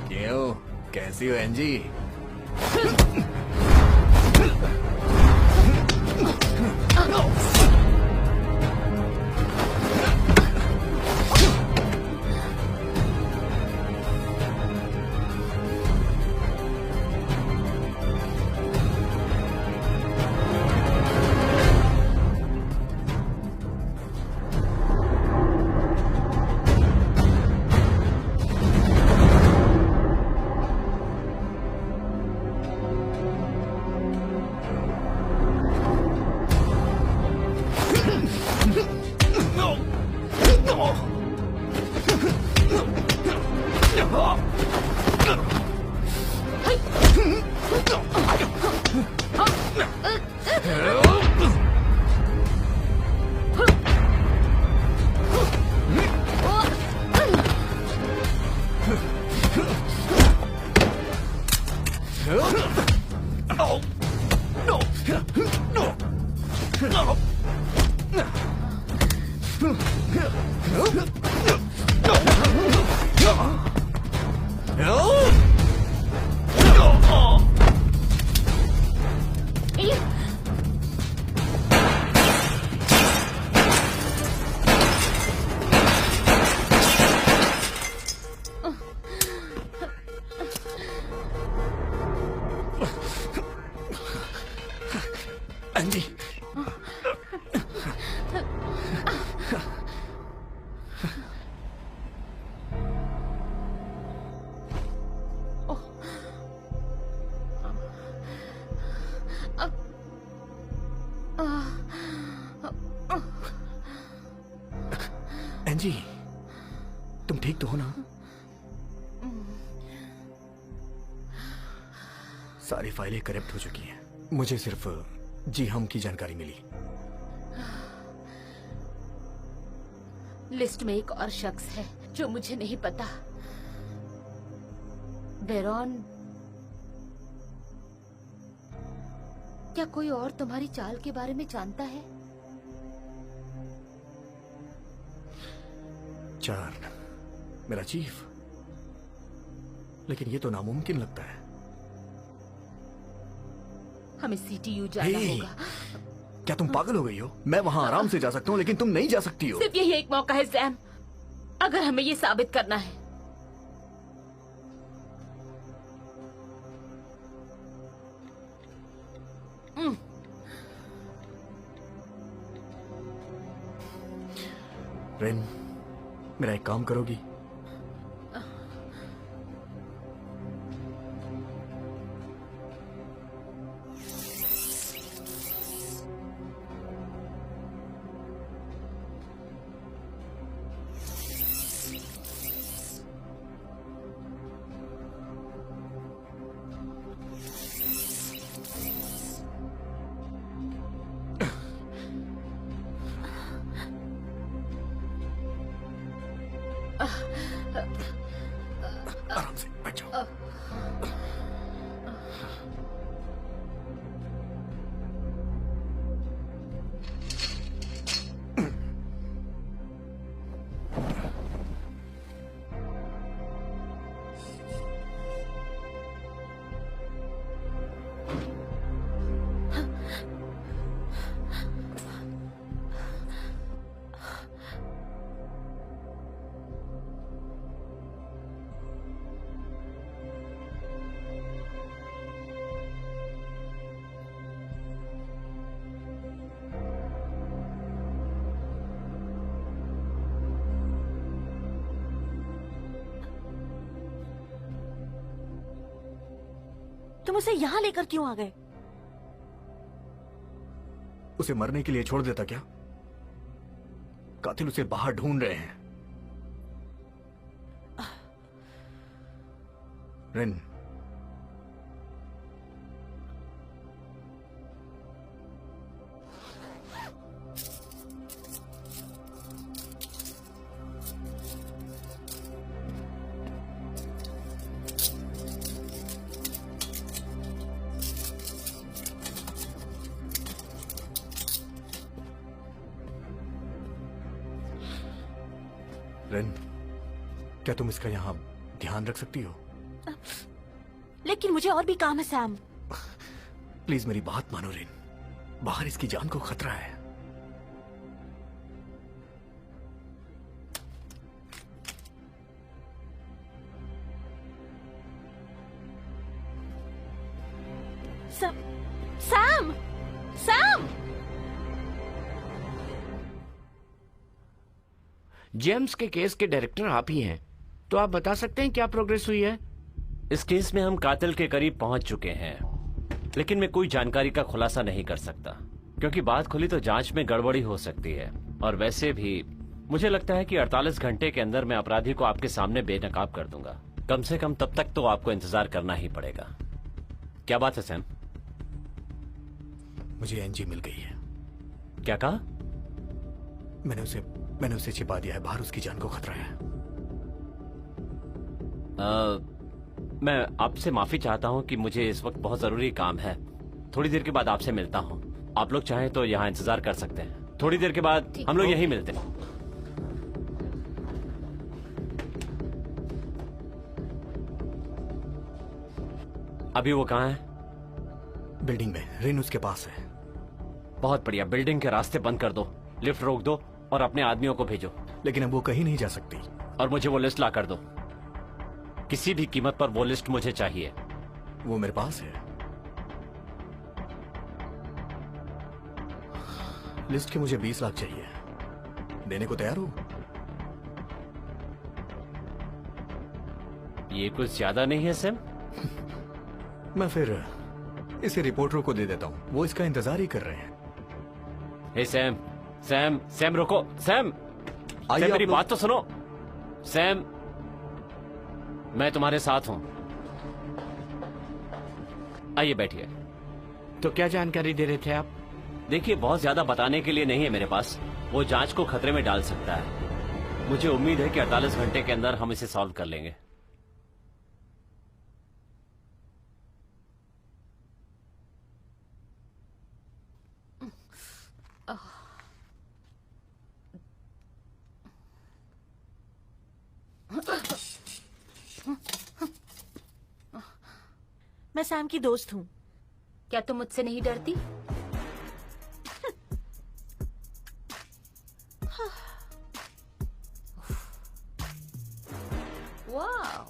क्यों, कैसी हो एनजी? एनजी, एनजी, तुम ठीक तो हो ना? सारी फाइलें करप्ट हो चुकी हैं। मुझे सिर्फ जी हम की जानकारी मिली। लिस्ट में एक और शख्स है जो मुझे नहीं पता। बेरॉन, क्या कोई और तुम्हारी चाल के बारे में जानता है? चार्न, मेरा चीफ, लेकिन ये तो नामुमकिन लगता है। हमें सीटीयू जाना हे, होगा। क्या तुम पागल हो गई हो? मैं वहां आराम से जा सकता हूँ, लेकिन तुम नहीं जा सकती हो। सिर्फ यही एक मौका है सैम, अगर हमें ये साबित करना है। रेन, मेरा एक काम करोगी? आराम से बैठ जाओ। तुम उसे यहाँ लेकर क्यों आ गए? उसे मरने के लिए छोड़ देता क्या? कातिल उसे बाहर ढूंढ रहे हैं। रिन, रिन, क्या तुम इसका यहां ध्यान रख सकती हो? लेकिन मुझे और भी काम है सैम। प्लीज मेरी बात मानो रिन, बाहर इसकी जान को खतरा है। Sam, Sam! जेम्स के केस के डायरेक्टर आप ही हैं, तो आप बता सकते हैं क्या प्रोग्रेस हुई है? इस केस में हम कातिल के करीब पहुंच चुके हैं, लेकिन मैं कोई जानकारी का खुलासा नहीं कर सकता, क्योंकि बात खुली तो जांच में गड़बड़ी हो सकती है। और वैसे भी मुझे लगता है कि 48 घंटे के अंदर मैं अपराधी को आपके सामने बेनकाब कर दूंगा। कम से कम तब तक तो आपको इंतजार करना ही पड़ेगा। क्या बात है सैम? मुझे एनजी मिल गई है। क्या कहा? मैंने उसे छिपा दिया है, बाहर उसकी जान को खतरा है। मैं आपसे माफी चाहता हूं कि मुझे इस वक्त बहुत जरूरी काम है। थोड़ी देर के बाद आपसे मिलता हूं। आप लोग चाहें तो यहाँ इंतजार कर सकते हैं। थोड़ी देर के बाद हम लोग यहीं मिलते हैं। अभी वो कहाँ है? बिल्डिंग में, रिन उसके पास है। बहुत बढ़िया, बिल्डिंग के रास्ते बंद कर दो, लिफ्ट रोक दो और अपने आदमियों को भेजो। लेकिन अब वो कहीं नहीं जा सकती। और मुझे वो लिस्ट ला कर दो, किसी भी कीमत पर वो लिस्ट मुझे चाहिए। वो मेरे पास है। लिस्ट के मुझे 20 लाख चाहिए। देने को तैयार हो? ये कुछ ज्यादा नहीं है सैम? मैं फिर इसे रिपोर्टरों को दे देता हूं, वो इसका इंतजार ही कर रहे हैं। हे सैम, सैम, सैम रुको, सैम, आइए सैम मेरी आप लोग- बात तो सुनो। सैम, मैं तुम्हारे साथ हूं। आइए बैठिए। तो क्या जानकारी दे रहे थे आप? देखिए, बहुत ज्यादा बताने के लिए नहीं है मेरे पास। वो जांच को खतरे में डाल सकता है। मुझे उम्मीद है कि 48 घंटे के अंदर हम इसे सॉल्व कर लेंगे। मैं सैम की दोस्त हूँ। क्या तुम मुझसे नहीं डरती? वाह,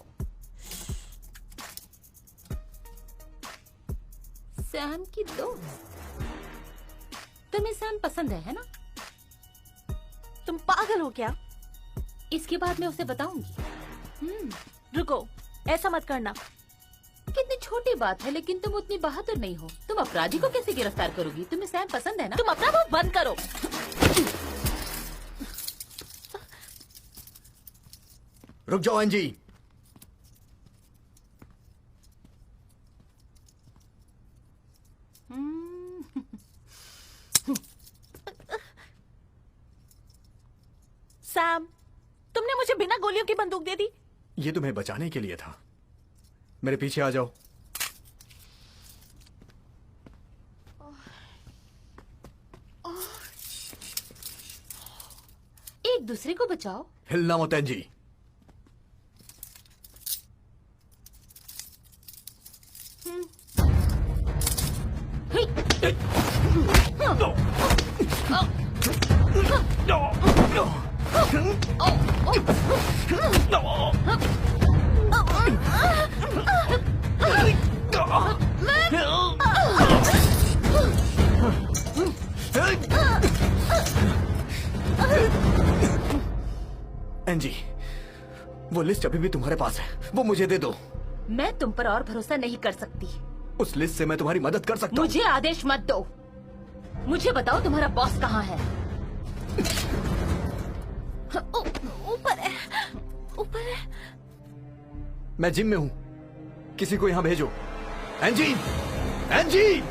सैम की दोस्त। तुम्हें सैम पसंद है ना? तुम पागल हो क्या? इसके बाद मैं उसे बताऊंगी। रुको, ऐसा मत करना। कितनी छोटी बात है, लेकिन तुम उतनी बहादुर नहीं हो। तुम अपराधी को कैसे गिरफ्तार करोगी? तुम्हें सैम पसंद है ना? तुम अपना मुंह बंद करो। रुक जाओ एनजी। सैम, तुमने मुझे बिना गोलियों की बंदूक दे दी। ये तुम्हें बचाने के लिए था। मेरे पीछे आ जाओ। एक दूसरे को बचाओ। हिलना मत एंजी। एंजी, वो लिस्ट अभी भी तुम्हारे पास है, वो मुझे दे दो। मैं तुम पर और भरोसा नहीं कर सकती। उस लिस्ट से मैं तुम्हारी मदद कर सकता हूँ। मुझे आदेश मत दो। मुझे बताओ तुम्हारा बॉस कहाँ है? ऊपर है, ऊपर है। मैं जिम में हूँ, किसी को यहाँ भेजो। एंजी, एंजी!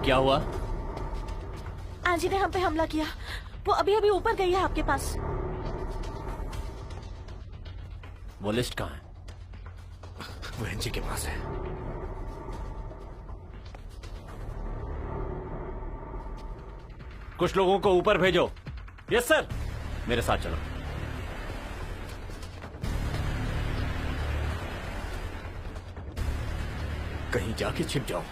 क्या हुआ? एंजी ने हम पे हमला किया। वो अभी अभी ऊपर गई है आपके पास। वो लिस्ट कहाँ है? वो एंजी के पास है। कुछ लोगों को ऊपर भेजो। Yes sir. मेरे साथ चलो। कहीं जाके छिप जाओ।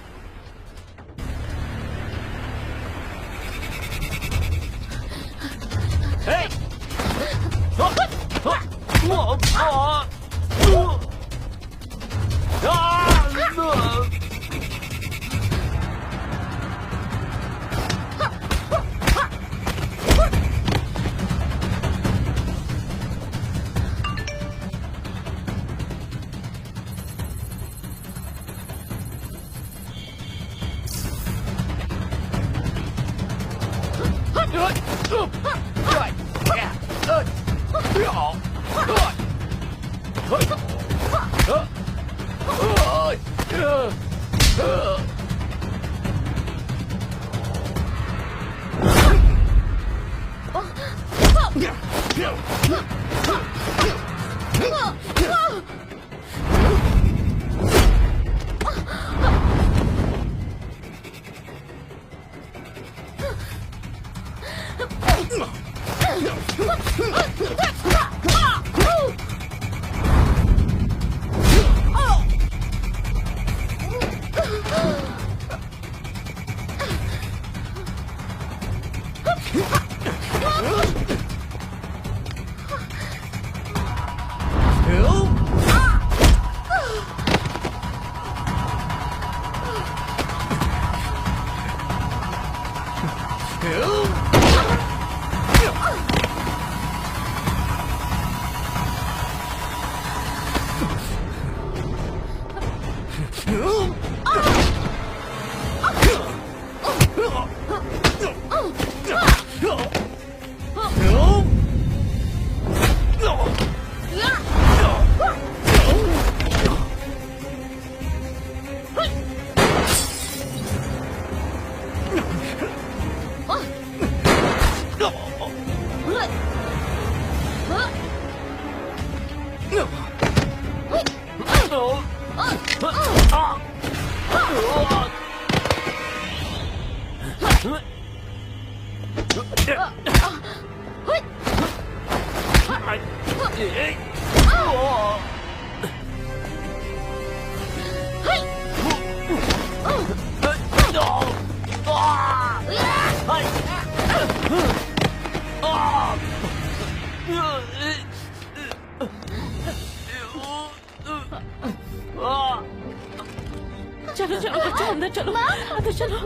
चलो चलो बच्चा, अंदर चलो, अंदर चलो।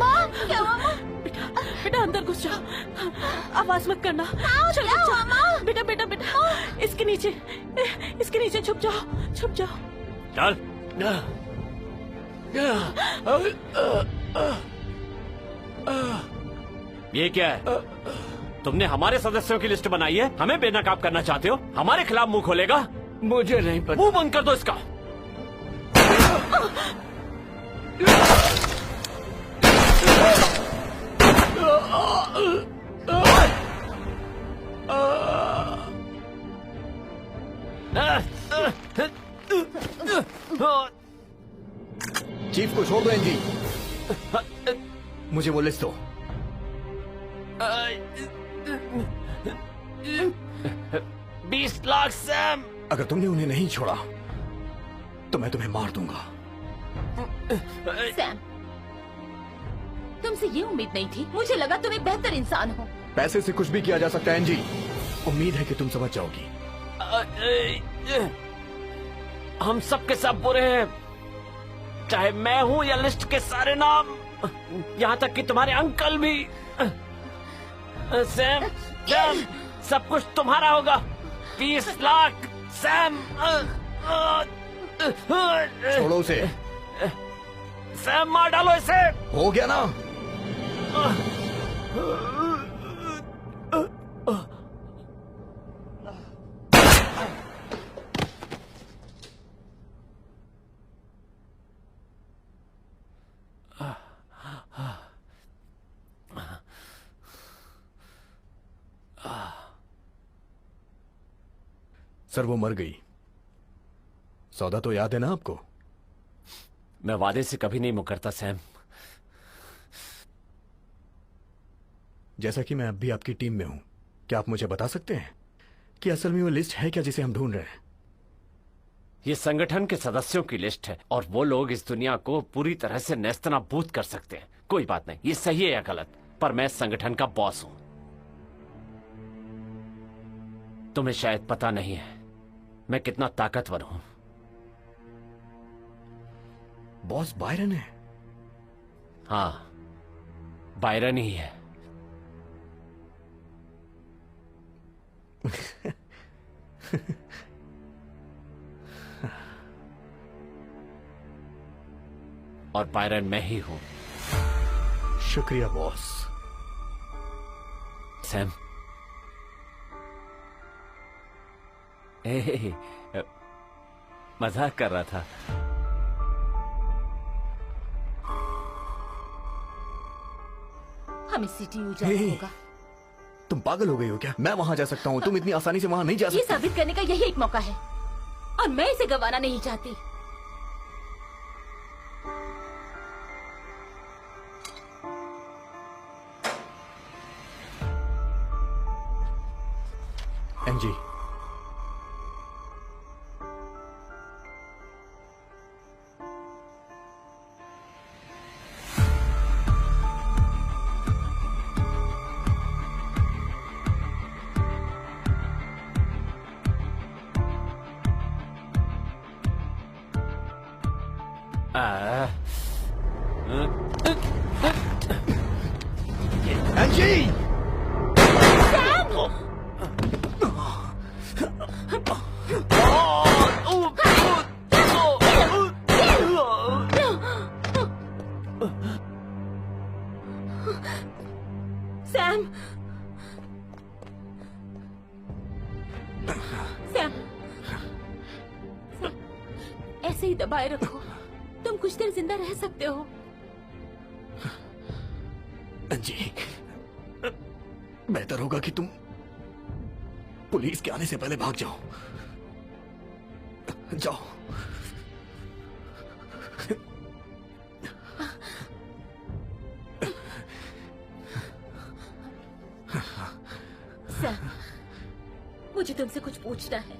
क्या हुआ माँ? बेटा बेटा अंदर घुस जाओ, आवाज मत करना। चलो क्या हुआ, माँ? बेटा बेटा बेटा इसके नीचे छुप जाओ, छुप जाओ। चल। ये क्या है? तुमने हमारे सदस्यों की लिस्ट बनाई है, हमें बेनकाब करना चाहते हो? हमारे खिलाफ मुंह खोलेगा? मुझे नहीं पता। मुंह बंद कर दो इसका। चीफ को छोड़ दो एनजी। मुझे वो लिस्ट दो। 20 लाख सैम। अगर तुमने उन्हें नहीं छोड़ा तो मैं तुम्हें मार दूंगा। सैम, तुमसे ये उम्मीद नहीं थी। मुझे लगा तुम एक बेहतर इंसान हो। पैसे से कुछ भी किया जा सकता है एनजी। उम्मीद है कि तुम समझ जाओगी। हम सब के सब बुरे हैं, चाहे मैं हूं या लिस्ट के सारे नाम, यहाँ तक कि तुम्हारे अंकल भी। सैम, सैम, सब कुछ तुम्हारा होगा। 20 लाख सैम। छोड़ो उसे। सैम मार डालो इसे। हो गया ना? सर, वो मर गई। सौदा तो याद है ना आपको? मैं वादे से कभी नहीं मुकरता सैम। जैसा कि मैं अब भी आपकी टीम में हूं, क्या आप मुझे बता सकते हैं कि असल में वो लिस्ट है क्या जिसे हम ढूंढ रहे हैं? ये संगठन के सदस्यों की लिस्ट है और वो लोग इस दुनिया को पूरी तरह से नेस्तनाबूद कर सकते हैं। कोई बात नहीं, ये सही है या गलत, पर मैं इस संगठन का बॉस हूं। तुम्हें शायद पता नहीं है मैं कितना ताकतवर हूं। बॉस बायरन है? हाँ, बायरन ही है। और बायरन मैं ही हूं। शुक्रिया बॉस। सैम, मजाक कर रहा था। हमें सीटीयू जाना होगा। तुम पागल हो गई हो क्या? मैं वहां जा सकता हूं, तुम इतनी आसानी से वहां नहीं जा ये सकती। साबित करने का यही एक मौका है और मैं इसे गंवाना नहीं चाहती। NG, NG! सैम, सैम, ऐसे ही दबाए रखो। तुम कुछ देर जिंदा रह सकते हो। जी, बेहतर होगा कि तुम पुलिस के आने से पहले भाग जाओ। जाओ। सर, मुझे तुमसे कुछ पूछना है।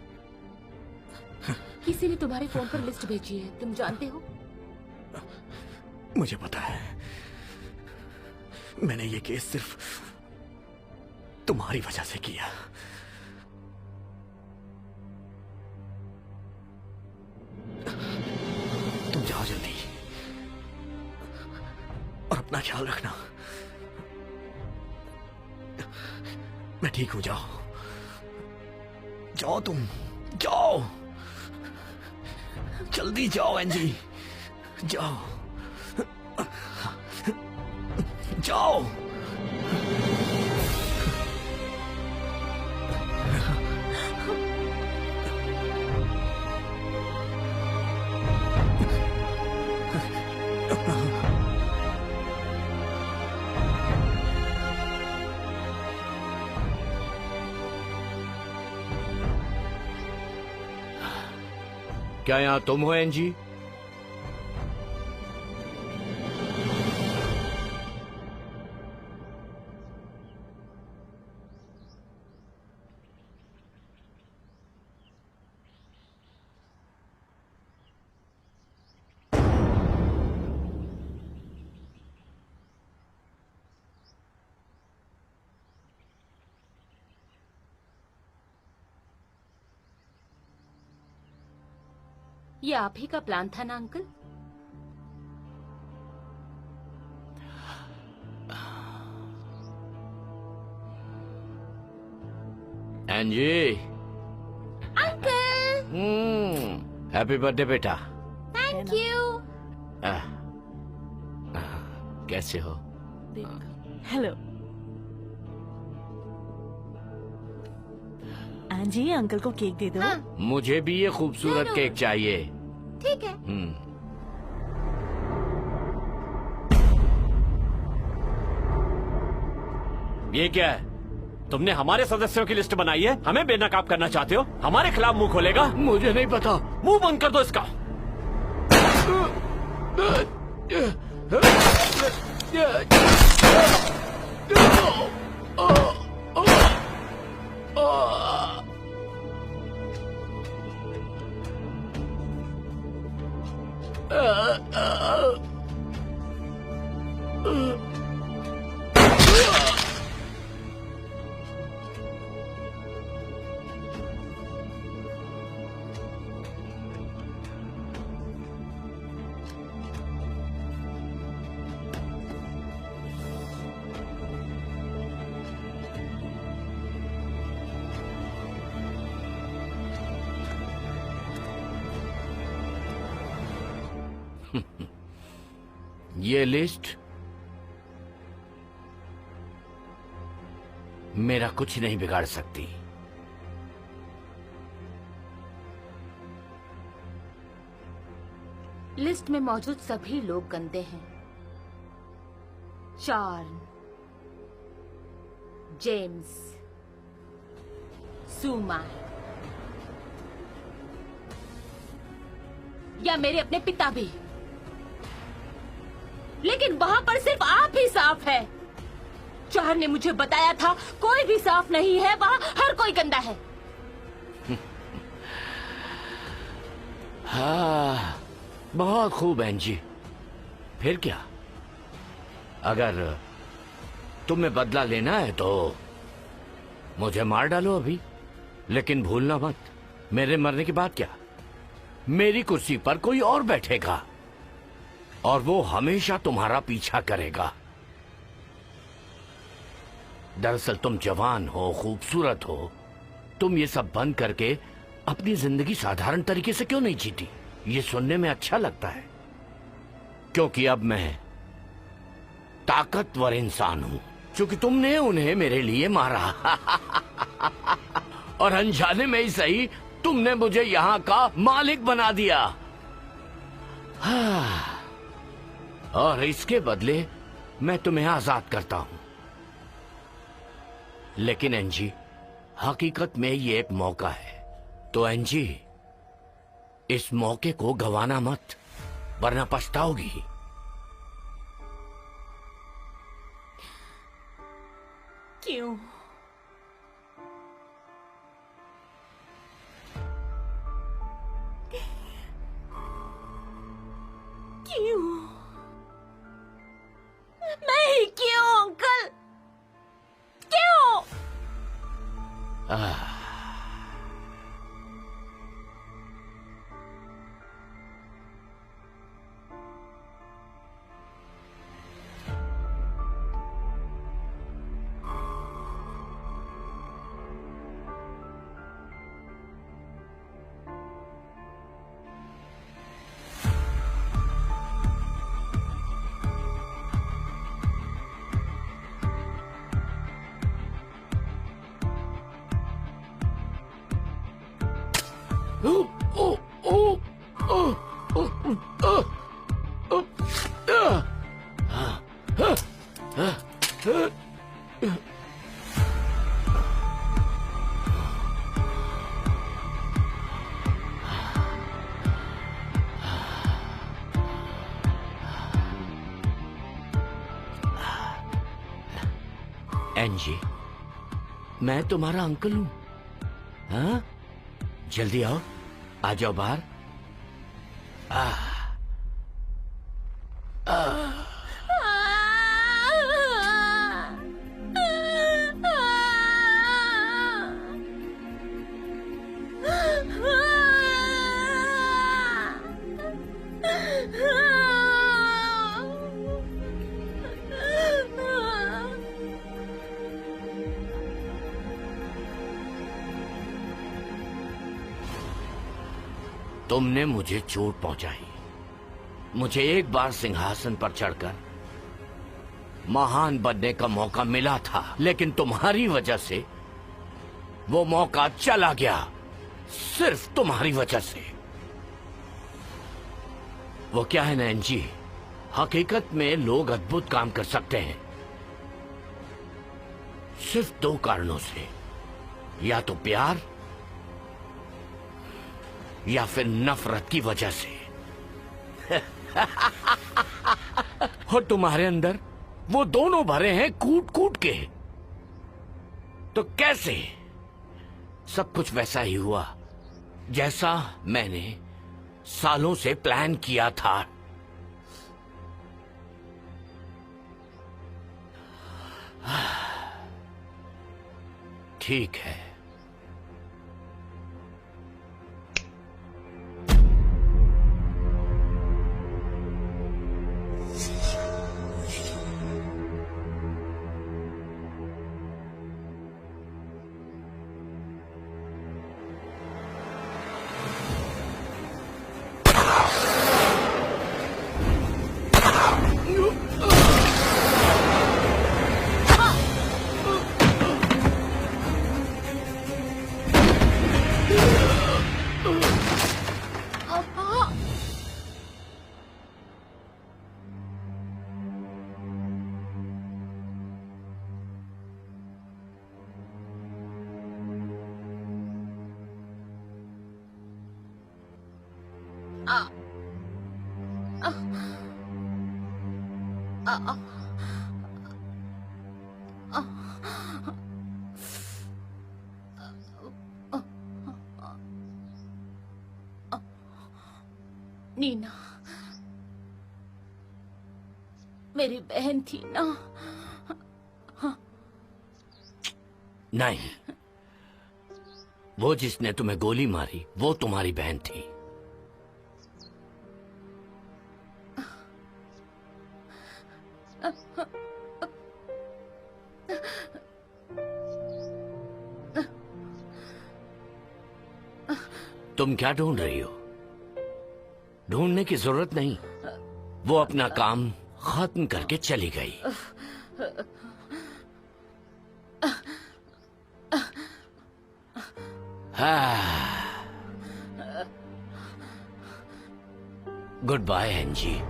किसी ने तुम्हारे फोन पर लिस्ट भेजी है, तुम जानते हो? मुझे पता है। मैंने ये केस सिर्फ तुम्हारी वजह से किया। तुम जाओ जल्दी और अपना ख्याल रखना। मैं ठीक हूं, जाओ जाओ, तुम जाओ, जल्दी जाओ एंजी, जाओ जाओ। क्या यहाँ तुम हो एनजी? ये आप ही का प्लान था ना uncle? Angie, uncle, happy birthday बेटा। Thank you. कैसे हो? हेलो एंजी, अंकल को केक दे दो। हाँ, मुझे भी ये खूबसूरत जरूर। केक चाहिए। ठीक है। ये क्या है? तुमने हमारे सदस्यों की लिस्ट बनाई है, हमें बेनकाब करना चाहते हो? हमारे खिलाफ मुंह खोलेगा? मुझे नहीं पता। मुंह बंद कर दो इसका। ये लिस्ट मेरा कुछ नहीं बिगाड़ सकती। लिस्ट में मौजूद सभी लोग गंदे हैं। चार्न, जेम्स, सुमा या मेरे अपने पिता भी। लेकिन वहां पर सिर्फ आप ही साफ है। चार ने मुझे बताया था कोई भी साफ नहीं है, वहां हर कोई गंदा है। हाँ, बहुत खूब एनजी। फिर क्या? अगर तुम्हें बदला लेना है तो मुझे मार डालो अभी, लेकिन भूलना मत, मेरे मरने के बाद क्या, मेरी कुर्सी पर कोई और बैठेगा और वो हमेशा तुम्हारा पीछा करेगा। दरअसल तुम जवान हो, खूबसूरत हो, तुम ये सब बंद करके अपनी जिंदगी साधारण तरीके से क्यों नहीं जीती? ये सुनने में अच्छा लगता है, क्योंकि अब मैं ताकतवर इंसान हूं, क्योंकि तुमने उन्हें मेरे लिए मारा और अनजाने में ही सही तुमने मुझे यहां का मालिक बना दिया। और इसके बदले मैं तुम्हें आजाद करता हूं। लेकिन एनजी, हकीकत में ये एक मौका है, तो एनजी इस मौके को गंवाना मत। वरना पछताओगी। क्यों? क्यों? नहीं, क्यों अंकल? क्यों? एंजी, मैं तुम्हारा अंकल हूं। हाँ, जल्दी आओ, आ जाओ बाहर। तुमने मुझे चोट पहुंचाई। मुझे एक बार सिंहासन पर चढ़कर महान बनने का मौका मिला था, लेकिन तुम्हारी वजह से वो मौका चला गया। सिर्फ तुम्हारी वजह से। वो क्या है ना एंजी, हकीकत में लोग अद्भुत काम कर सकते हैं सिर्फ 2 कारणों से, या तो प्यार या फिर नफरत की वजह से। और तुम्हारे अंदर वो दोनों भरे हैं कूट कूट के। तो कैसे? सब कुछ वैसा ही हुआ जैसा मैंने सालों से प्लान किया था। ठीक है, नीना मेरी बहन थी ना? नहीं, वो जिसने तुम्हें गोली मारी वो तुम्हारी बहन थी। तुम क्या ढूंढ रही हो? ढूंढने की जरूरत नहीं, वो अपना काम खत्म करके चली गई। Good bye एंजी।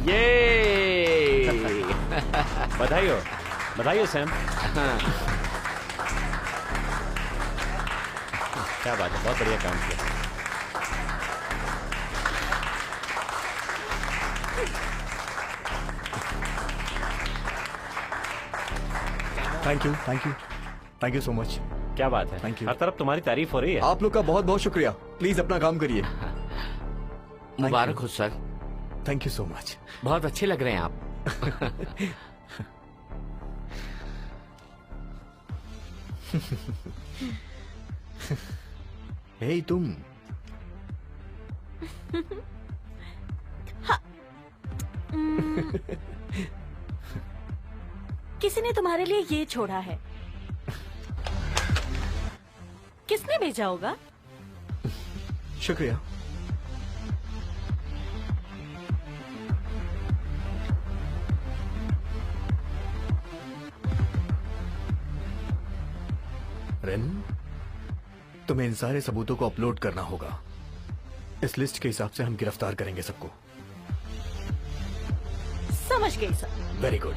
ये बधाई हो, बधाई हो सैम। क्या बात है, बहुत बढ़िया काम किया। Thank you, thank you, thank you so much. क्या बात है, Thank you. हर तरफ तुम्हारी तारीफ हो रही है। आप लोग का बहुत बहुत शुक्रिया। प्लीज अपना काम करिए। मुबारक हो sir, thank you so much. बहुत अच्छे लग रहे हैं आप। हे तुम, किसी ने तुम्हारे लिए ये छोड़ा है। किसने भेजा होगा? शुक्रिया। रेन, तुम्हें इन सारे सबूतों को अपलोड करना होगा। इस लिस्ट के हिसाब से हम गिरफ्तार करेंगे सबको। समझ गई सर। Very good.